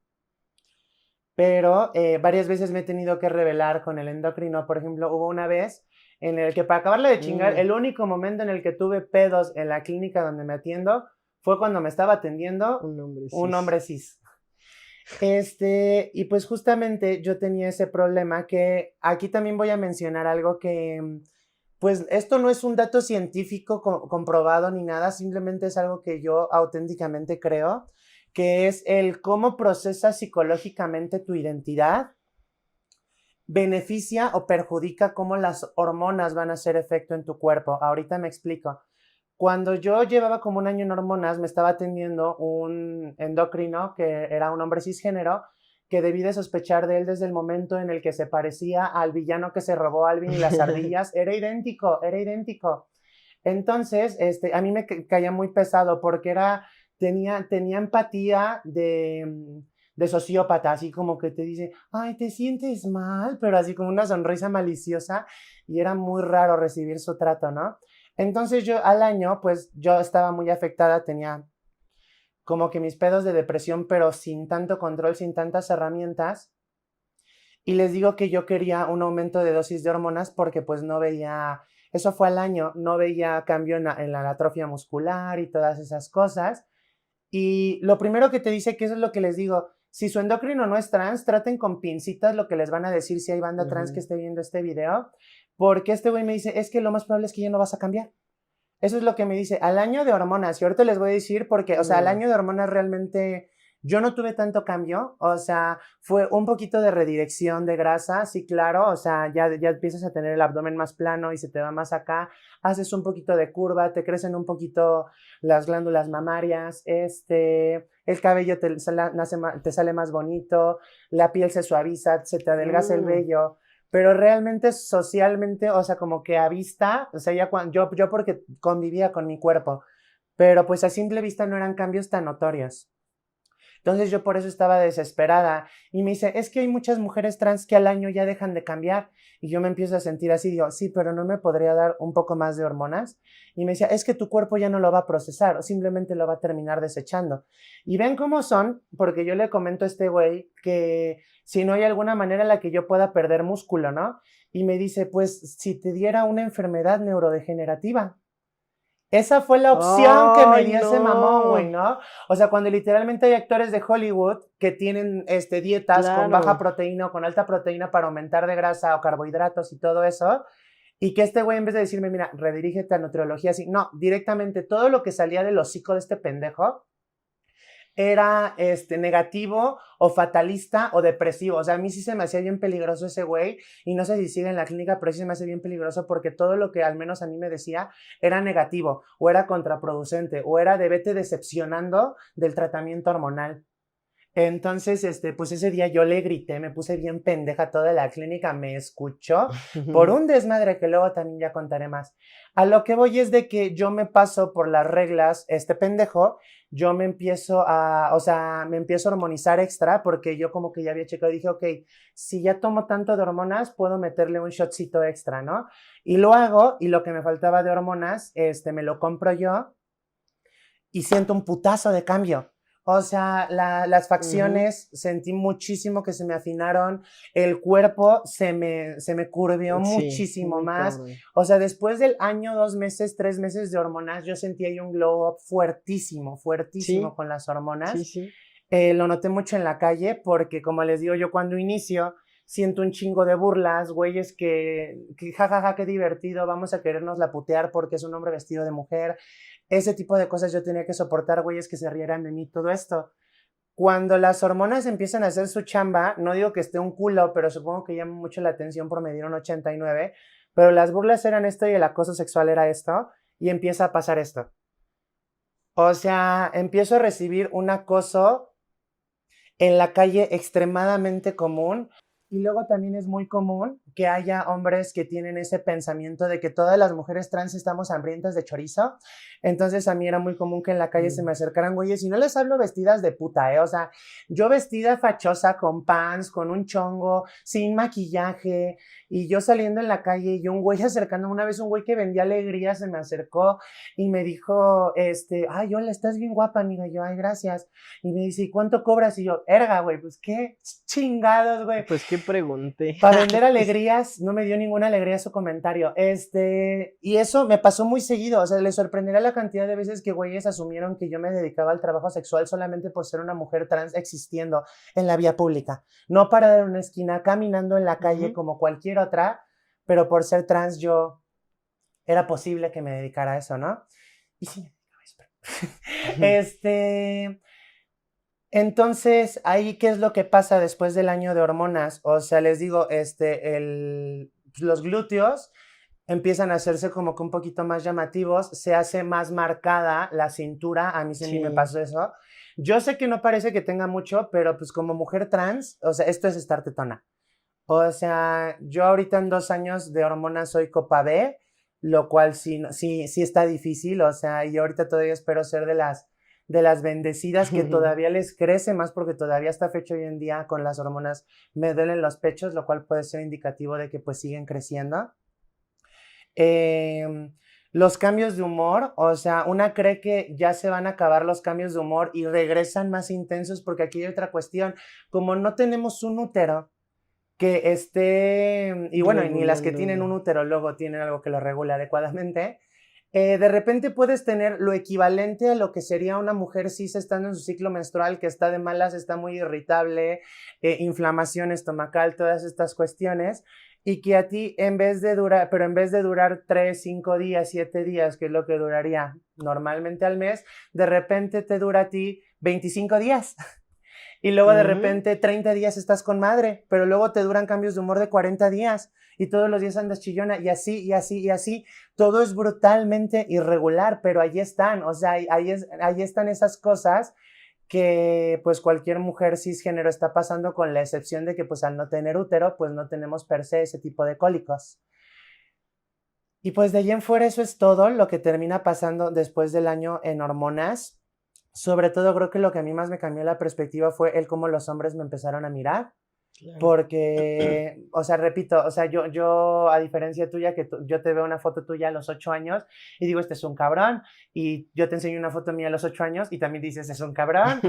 pero varias veces me he tenido que revelar con el endocrino. Por ejemplo, hubo una vez en el que para acabarle de chingar, Mm, el único momento en el que tuve pedos en la clínica donde me atiendo fue cuando me estaba atendiendo un hombre un cis. hombre cis. Y pues justamente yo tenía ese problema que aquí también voy a mencionar algo que, pues esto no es un dato científico comprobado ni nada, simplemente es algo que yo auténticamente creo, que es el cómo procesas psicológicamente tu identidad, beneficia o perjudica cómo las hormonas van a hacer efecto en tu cuerpo. Ahorita me explico. Cuando yo llevaba como un año en hormonas, me estaba atendiendo un endocrino que era un hombre cisgénero que debí de sospechar de él desde el momento en el que se parecía al villano que se robó a Alvin y las ardillas. Era idéntico, era idéntico. Entonces, a mí me caía muy pesado porque tenía empatía de sociópata, así como que te dice, ay, te sientes mal, pero así como una sonrisa maliciosa y era muy raro recibir su trato, ¿no? Entonces yo al año, pues yo estaba muy afectada, tenía como que mis pedos de depresión, pero sin tanto control, sin tantas herramientas. Y les digo que yo quería un aumento de dosis de hormonas porque pues no veía, eso fue al año, no veía cambio en la atrofia muscular y todas esas cosas. Y lo primero que te dice, que eso es lo que les digo, si su endocrino no es trans, traten con pincitas lo que les van a decir si hay banda trans que Ujú. esté viendo este video, porque este güey me dice, es que lo más probable es que ya no vas a cambiar. Eso es lo que me dice, al año de hormonas, y ahorita les voy a decir porque, o sea, al No, año de hormonas realmente yo no tuve tanto cambio, o sea, fue un poquito de redirección de grasa, sí, claro, o sea, ya empiezas a tener el abdomen más plano y se te va más acá, haces un poquito de curva, te crecen un poquito las glándulas mamarias, el cabello te sale más bonito, la piel se suaviza, se te adelgaza el mm, vello, pero realmente socialmente, o sea, como que a vista, o sea, ya yo porque convivía con mi cuerpo, pero pues a simple vista no eran cambios tan notorios. Entonces yo por eso estaba desesperada y me dice, es que hay muchas mujeres trans que al año ya dejan de cambiar y yo me empiezo a sentir así, digo, sí, pero no me podría dar un poco más de hormonas. Y me decía, es que tu cuerpo ya no lo va a procesar, simplemente lo va a terminar desechando. Y ven cómo son, porque yo le comento a este güey que si no hay alguna manera en la que yo pueda perder músculo, ¿no? Y me dice, pues si te diera una enfermedad neurodegenerativa. Esa fue la opción que me ay, dio ese mamón, güey, no, ¿no? O sea, cuando literalmente hay actores de Hollywood que tienen dietas con baja claro. proteína o con alta proteína para aumentar de grasa o carbohidratos y todo eso, y que este güey en vez de decirme, mira, redirígete a nutriología, así, no, directamente todo lo que salía del hocico de este pendejo era negativo o fatalista o depresivo. O sea, a mí sí se me hacía bien peligroso ese güey y no sé si sigue en la clínica, pero sí se me hace bien peligroso porque todo lo que al menos a mí me decía era negativo o era contraproducente o era de vete decepcionando del tratamiento hormonal. Entonces, pues ese día yo le grité, me puse bien pendeja, toda la clínica me escuchó por un desmadre que luego también ya contaré más. A lo que voy es de que yo me paso por las reglas, este pendejo, yo me empiezo o sea, me empiezo a hormonizar extra porque yo como que ya había checado y dije, ok, si ya tomo tanto de hormonas, puedo meterle un shotcito extra, ¿no? Y lo hago y lo que me faltaba de hormonas, me lo compro yo y siento un putazo de cambio. O sea, las Ujú. facciones sentí muchísimo que se me afinaron, el cuerpo se me curvió Sí, muchísimo muy más. cabrón. O sea, después del año, 2 meses, 3 meses de hormonas, yo sentí ahí un glow up fuertísimo, fuertísimo Sí, con las sí, hormonas. sí. Lo noté mucho en la calle porque, como les digo, yo cuando inicio siento un chingo de burlas, güeyes que jajaja, qué divertido, vamos a querernos la putear porque es un hombre vestido de mujer. Ese tipo de cosas yo tenía que soportar, güeyes que se rieran de mí, todo esto. Cuando las hormonas empiezan a hacer su chamba, no digo que esté un culo, pero supongo que llama mucho la atención por medir un 89, pero las burlas eran esto y el acoso sexual era esto, y empieza a pasar esto. O sea, empiezo a recibir un acoso en la calle extremadamente común. Y luego también es muy común que haya hombres que tienen ese pensamiento de que todas las mujeres trans estamos hambrientas de chorizo. Entonces a mí era muy común que en la calle se me Mm. acercaran güeyes y no les hablo vestidas de puta, ¿eh? O sea, yo vestida fachosa con pants, con un chongo, sin maquillaje y yo saliendo en la calle y un güey acercando, una vez un güey que vendía alegría se me acercó y me dijo, ay, hola, estás bien guapa, amiga. Y yo, ay, gracias. Y me dice, ¿y cuánto cobras? Y yo, erga, güey, pues qué chingados, güey. Pues qué pregunté. Para vender alegrías, no me dio ninguna alegría su comentario. Y eso me pasó muy seguido. O sea, le sorprenderá la cantidad de veces que güeyes asumieron que yo me dedicaba al trabajo sexual solamente por ser una mujer trans existiendo en la vía pública. No para en una esquina, caminando en la calle Ujú. como cualquier otra, pero por ser trans yo era posible que me dedicara a eso, ¿no? Y sí, este. Entonces, ahí, ¿qué es lo que pasa después del año de hormonas? O sea, les digo, los glúteos empiezan a hacerse como que un poquito más llamativos, se hace más marcada la cintura, a mí sí ni me Sí. pasó eso. Yo sé que no parece que tenga mucho, pero pues como mujer trans, o sea, esto es estar tetona. O sea, yo ahorita en 2 años de hormonas soy copa B, lo cual sí, sí, sí está difícil, o sea, y ahorita todavía espero ser de las bendecidas que todavía les crece más porque todavía hasta fecha hoy en día con las hormonas me duelen los pechos, lo cual puede ser indicativo de que pues siguen creciendo. Eh, los cambios de humor, o sea, una cree que ya se van a acabar los cambios de humor y regresan más intensos porque aquí hay otra cuestión, como no tenemos un útero, que esté, y bueno, y ni las que Regulando. tienen un útero luego tienen algo que lo regule adecuadamente, de repente puedes tener lo equivalente a lo que sería una mujer cis estando en su ciclo menstrual, que está de malas, está muy irritable, inflamación estomacal, todas estas cuestiones, y que a ti en vez de durar, pero en vez de durar 3, 5 días, 7 días, que es lo que duraría normalmente al mes, de repente te dura a ti 25 días. Y luego de Ujú. repente 30 días estás con madre, pero luego te duran cambios de humor de 40 días y todos los días andas chillona y así, y así, y así. Todo es brutalmente irregular, pero ahí están, o sea, ahí están esas cosas que pues cualquier mujer cisgénero está pasando con la excepción de que pues al no tener útero pues no tenemos per se ese tipo de cólicos. Y pues de allí en fuera eso es todo lo que termina pasando después del año en hormonas. Sobre todo creo que lo que a mí más me cambió la perspectiva fue el cómo los hombres me empezaron a mirar, Claro. porque, o sea, repito, o sea, yo a diferencia tuya, que yo te veo una foto tuya a los 8 años y digo, este es un cabrón, y yo te enseño una foto mía a los 8 años y también dices, es un cabrón,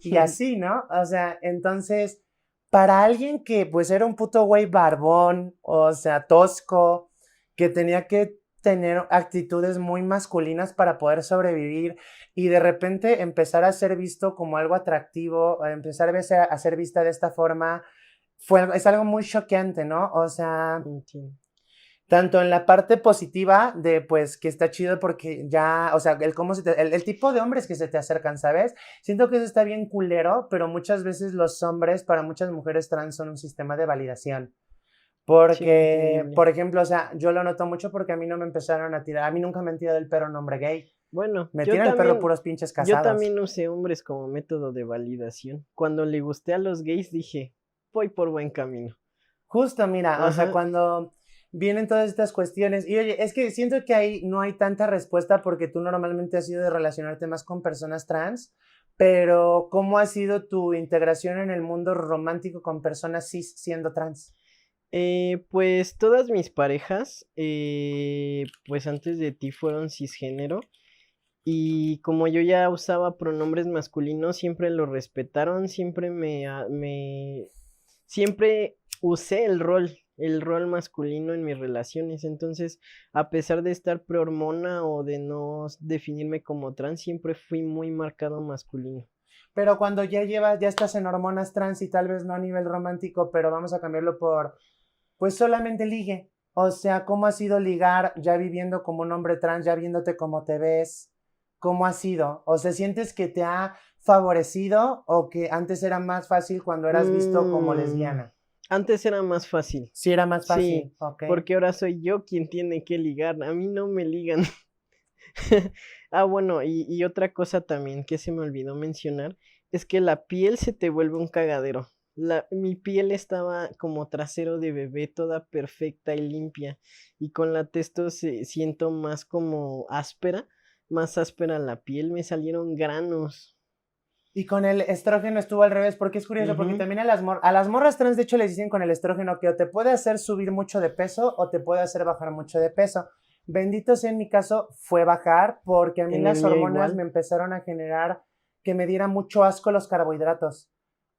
y así, ¿no? O sea, entonces, para alguien que pues era un puto güey barbón, o sea, tosco, que tenía que tener actitudes muy masculinas para poder sobrevivir y de repente empezar a ser visto como algo atractivo, empezar a ser vista de esta forma, es algo muy choqueante, ¿no? O sea, Entiendo. tanto en la parte positiva de pues que está chido porque ya, o sea, el tipo de hombres que se te acercan, ¿sabes? Siento que eso está bien culero, pero muchas veces los hombres para muchas mujeres trans son un sistema de validación. Sí, Porque, entendible. por ejemplo, o sea, yo lo noto mucho porque a mí no me empezaron a tirar, a mí nunca me han tirado el perro un hombre gay. Bueno, Me tiran el perro puros pinches yo casados. también usé hombres como método de validación. Cuando le gusté a los gays dije, voy por buen camino. Justo, mira, o sea, Ajá. cuando vienen todas estas cuestiones, y oye, es que siento que ahí no hay tanta respuesta porque tú normalmente has sido de relacionarte más con personas trans, pero ¿cómo ha sido tu integración en el mundo romántico con personas cis siendo trans? Pues todas mis parejas, pues antes de ti fueron cisgénero. Y como yo ya usaba pronombres masculinos, siempre lo respetaron, siempre siempre usé el rol masculino en mis relaciones. Entonces, a pesar de estar prehormona o de no definirme como trans, siempre fui muy marcado masculino. Pero cuando ya estás en hormonas trans y tal vez no a nivel romántico, pero vamos a cambiarlo por, pues solamente ligue. O sea, ¿cómo ha sido ligar ya viviendo como un hombre trans, ya viéndote como te ves? ¿Cómo ha sido? O sea, ¿sientes que te ha favorecido o que antes era más fácil cuando eras visto como Mm, lesbiana? Antes era más fácil. Sí, era más Sí, fácil, ok. porque ahora soy yo quien tiene que ligar. A mí no me ligan. Ah, bueno, y otra cosa también que se me olvidó mencionar es que la piel se te vuelve un cagadero. Mi piel estaba como trasero de bebé, toda perfecta y limpia. Y con la testo siento más como áspera, más áspera la piel, me salieron granos. Y con el estrógeno estuvo al revés, porque es curioso, porque Ujú. también a las morras trans, de hecho, les dicen con el estrógeno que o te puede hacer subir mucho de peso o te puede hacer bajar mucho de peso. Bendito sea en mi caso, fue bajar, porque a mí En el las mío hormonas me igual. empezaron a generar que me diera mucho asco los carbohidratos.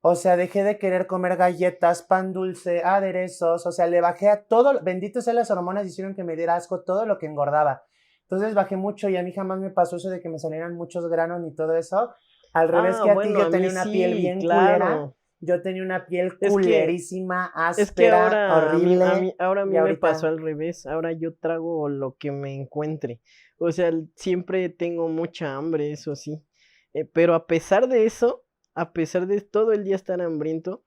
O sea, dejé de querer comer galletas, pan dulce, aderezos, o sea, le bajé a todo, bendito sea las hormonas, hicieron que me diera asco todo lo que engordaba. Entonces bajé mucho y a mí jamás me pasó eso de que me salieran muchos granos ni todo eso. Al revés Ah, que a ti, bueno, yo a tenía mí una piel sí, bien culera, claro. yo tenía una piel Es que culerísima, Es que áspera, ahora horrible, ahora a y mí me pasó ahorita, al revés, ahora yo trago lo que me encuentre. O sea, siempre tengo mucha hambre, eso sí. Pero a pesar de eso, a pesar de todo el día estar hambriento,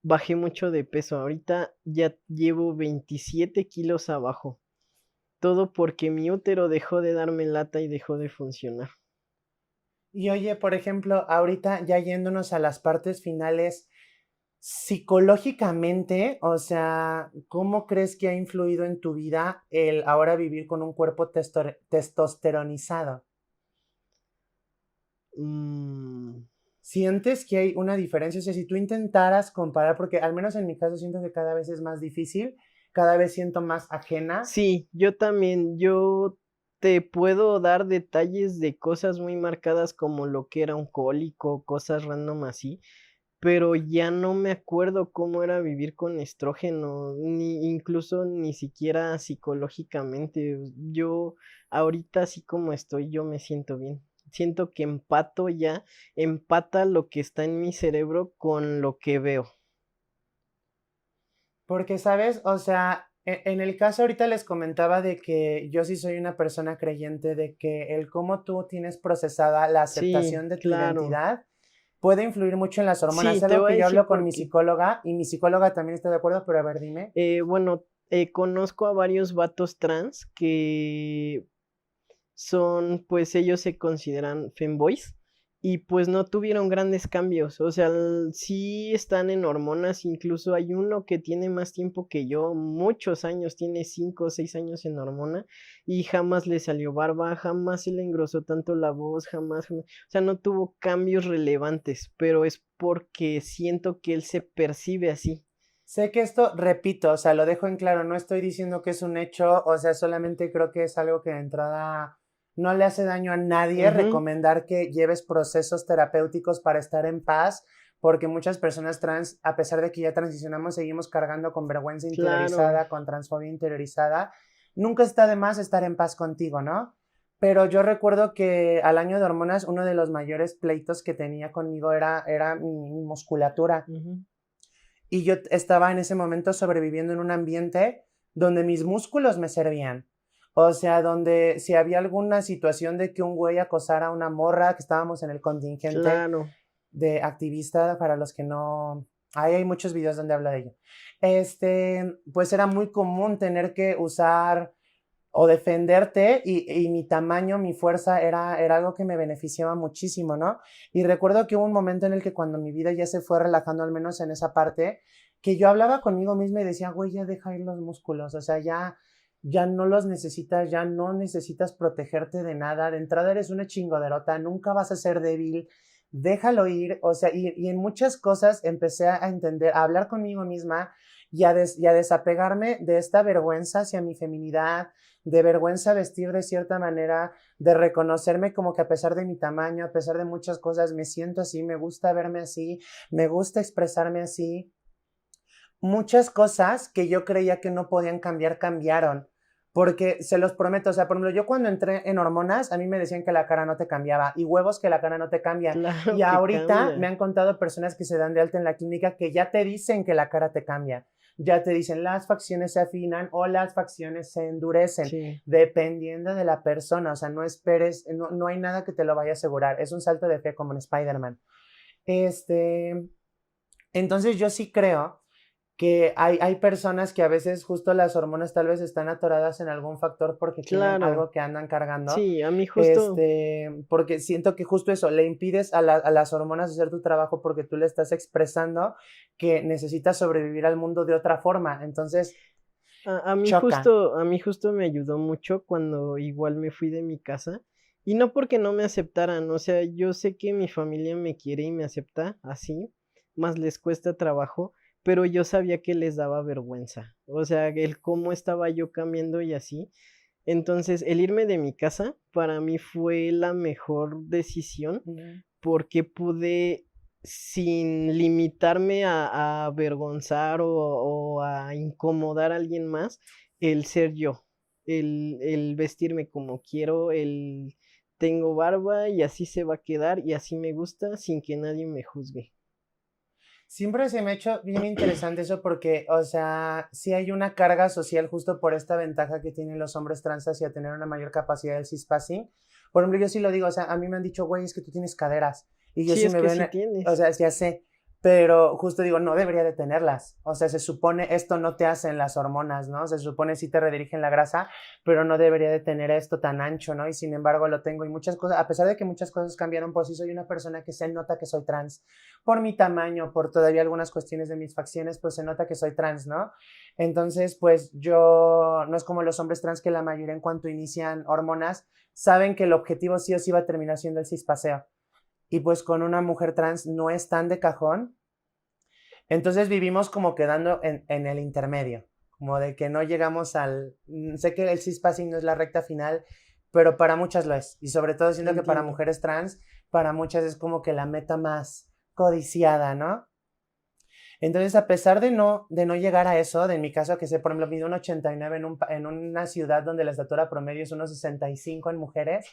bajé mucho de peso. Ahorita ya llevo 27 kilos abajo. Todo porque mi útero dejó de darme lata y dejó de funcionar. y oye, por ejemplo, ahorita ya yéndonos a las partes finales, psicológicamente, o sea, ¿cómo crees que ha influido en tu vida el ahora vivir con un cuerpo testosteronizado? Mm, ¿Sientes que hay una diferencia? O sea, si tú intentaras comparar, porque al menos en mi caso siento que cada vez es más difícil, cada vez siento más ajena. Sí, yo también, yo te puedo dar detalles de cosas muy marcadas como lo que era un cólico, cosas random así, pero ya no me acuerdo cómo era vivir con estrógeno, ni incluso ni siquiera psicológicamente. Yo ahorita así como estoy, yo me siento bien. Siento que empata lo que está en mi cerebro con lo que veo. Porque, ¿sabes? O sea, en el caso ahorita les comentaba de que yo sí soy una persona creyente de que el cómo tú tienes procesada la Sí, aceptación de tu claro. identidad puede influir mucho en las hormonas. Sí, Es te algo voy a que yo decir hablo con por mi qué. psicóloga y mi psicóloga también está de acuerdo, pero a ver, dime. Bueno, conozco a varios vatos trans que son, pues ellos se consideran femboys y pues no tuvieron grandes cambios, o sea, sí están en hormonas, incluso hay uno que tiene más tiempo que yo, muchos años, tiene 5 o 6 años en hormona y jamás le salió barba, jamás se le engrosó tanto la voz, o sea, no tuvo cambios relevantes, pero es porque siento que él se percibe así. Sé que esto, repito, o sea, lo dejo en claro, no estoy diciendo que es un hecho, o sea, solamente creo que es algo que de entrada no le hace daño a nadie Ujú, recomendar que lleves procesos terapéuticos para estar en paz, porque muchas personas trans, a pesar de que ya transicionamos, seguimos cargando con vergüenza claro. interiorizada, con transfobia interiorizada. Nunca está de más estar en paz contigo, ¿no? Pero yo recuerdo que al año de hormonas, uno de los mayores pleitos que tenía conmigo era mi musculatura. Ujú. Y yo estaba en ese momento sobreviviendo en un ambiente donde mis músculos me servían. O sea, donde si había alguna situación de que un güey acosara a una morra, que estábamos en el contingente Claro. de activista, para los que no... Ahí hay muchos videos donde habla de ello. Pues era muy común tener que usar o defenderte y mi tamaño, mi fuerza era algo que me beneficiaba muchísimo, ¿no? Y recuerdo que hubo un momento en el que cuando mi vida ya se fue relajando, al menos en esa parte, que yo hablaba conmigo misma y decía, güey, ya deja ir los músculos, o sea, ya no los necesitas, ya no necesitas protegerte de nada, de entrada eres una chingoderota, nunca vas a ser débil, déjalo ir, o sea, y en muchas cosas empecé a entender, a hablar conmigo misma y a desapegarme de esta vergüenza hacia mi feminidad, de vergüenza vestir de cierta manera, de reconocerme como que a pesar de mi tamaño, a pesar de muchas cosas, me siento así, me gusta verme así, me gusta expresarme así. Muchas cosas que yo creía que no podían cambiar, cambiaron. Porque se los prometo, o sea, por ejemplo, yo cuando entré en hormonas, a mí me decían que la cara no te cambiaba y huevos que la cara no te cambia. Y Claro que ahorita me cambia. han contado personas que se dan de alta en la clínica que ya te dicen que la cara te cambia. Ya te dicen las facciones se afinan o las facciones se endurecen, Sí. dependiendo de la persona. O sea, no esperes, no hay nada que te lo vaya a asegurar. Es un salto de fe como en Spider-Man. Este, entonces yo sí creo que hay personas que a veces justo las hormonas tal vez están atoradas en algún factor porque tienen Claro. algo que andan cargando, Sí, a mí justo, porque siento que justo eso, le impides a las hormonas hacer tu trabajo porque tú le estás expresando que necesitas sobrevivir al mundo de otra forma, entonces choca. a mí justo me ayudó mucho cuando igual me fui de mi casa, y no porque no me aceptaran, o sea, yo sé que mi familia me quiere y me acepta así, más les cuesta trabajo, pero yo sabía que les daba vergüenza, o sea, el cómo estaba yo cambiando y así. Entonces, el irme de mi casa para mí fue la mejor decisión Ujú. porque pude, sin limitarme a avergonzar o a incomodar a alguien más, el ser yo, el vestirme como quiero, el tengo barba y así se va a quedar y así me gusta sin que nadie me juzgue. Siempre se me ha hecho bien interesante eso porque, o sea, sí hay una carga social justo por esta ventaja que tienen los hombres trans hacia tener una mayor capacidad del cispassing. Por ejemplo, yo sí lo digo, o sea, a mí me han dicho, güey, es que tú tienes caderas. Y yo Sí, sí es me que ven, sí o tienes. sea, ya sé, pero justo digo, no debería de tenerlas. O sea, se supone esto no te hacen las hormonas, ¿no? Se supone sí te redirigen la grasa, pero no debería de tener esto tan ancho, ¿no? Y sin embargo lo tengo y muchas cosas, a pesar de que muchas cosas cambiaron, por sí soy una persona que se nota que soy trans por mi tamaño, por todavía algunas cuestiones de mis facciones, pues se nota que soy trans, ¿no? Entonces, pues yo, no es como los hombres trans que la mayoría en cuanto inician hormonas, saben que el objetivo sí o sí va a terminar siendo el cispaseo. Y pues con una mujer trans no es tan de cajón. Entonces vivimos como quedando en el intermedio, como de que no llegamos sé que el cispassing no es la recta final, pero para muchas lo es. Y sobre todo siento que para Entiendo. mujeres trans, para muchas es como que la meta más codiciada, ¿no? Entonces, a pesar de no llegar a eso, de en mi caso, que sé, por ejemplo, mido un 89 en una ciudad donde la estatura promedio es unos 65 en mujeres,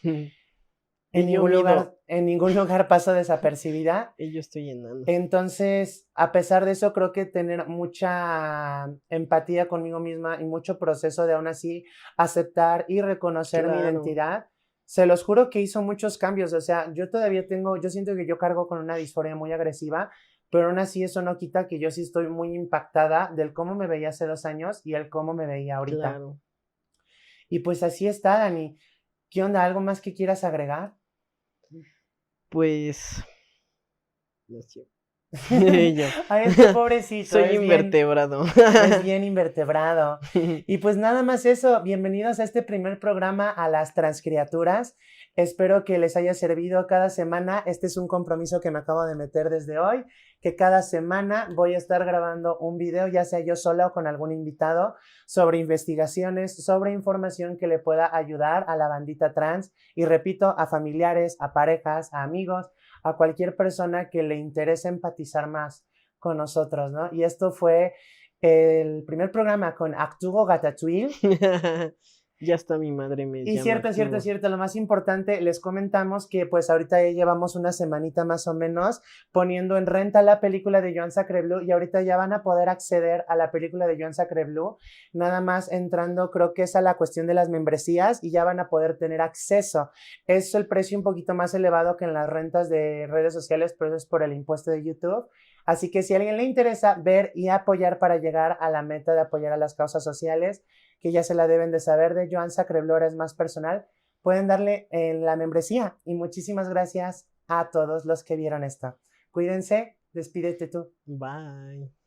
Y yo mido, en ningún lugar paso desapercibida. y yo estoy enano. Entonces, a pesar de eso, creo que tener mucha empatía conmigo misma y mucho proceso de aún así aceptar y reconocer mi Claro. identidad, se los juro que hizo muchos cambios. O sea, yo siento que yo cargo con una disforia muy agresiva, pero aún así eso no quita que yo sí estoy muy impactada del cómo me veía hace 2 años y el cómo me veía ahorita. Claro, Y pues así está, Dani. ¿Qué onda? ¿Algo más que quieras agregar? pues, no sé. Yo, Ay, es que pobrecito, soy invertebrado. es bien invertebrado. Y pues nada más eso, bienvenidos a este primer programa a las transcriaturas. Espero que les haya servido cada semana. Este es un compromiso que me acabo de meter desde hoy, que cada semana voy a estar grabando un video, ya sea yo sola o con algún invitado, sobre investigaciones, sobre información que le pueda ayudar a la bandita trans y repito, a familiares, a parejas, a amigos, a cualquier persona que le interese empatizar más con nosotros, ¿no? Y esto fue el primer programa con Actugo Gatatuil. Ya hasta mi madre me Y llama cierto, cierto, Arturo. cierto, lo más importante, les comentamos que pues ahorita ya llevamos una semanita más o menos poniendo en renta la película de Joan Sacrebleu y ahorita ya van a poder acceder a la película de Joan Sacrebleu, nada más entrando, creo que es a la cuestión de las membresías y ya van a poder tener acceso. Es el precio un poquito más elevado que en las rentas de redes sociales, pero eso es por el impuesto de YouTube. Así que si a alguien le interesa ver y apoyar para llegar a la meta de apoyar a las causas sociales, que ya se la deben de saber de Joan Sacreblora, es más personal, pueden darle en la membresía. Y muchísimas gracias a todos los que vieron esto. Cuídense, despídete tú. Bye.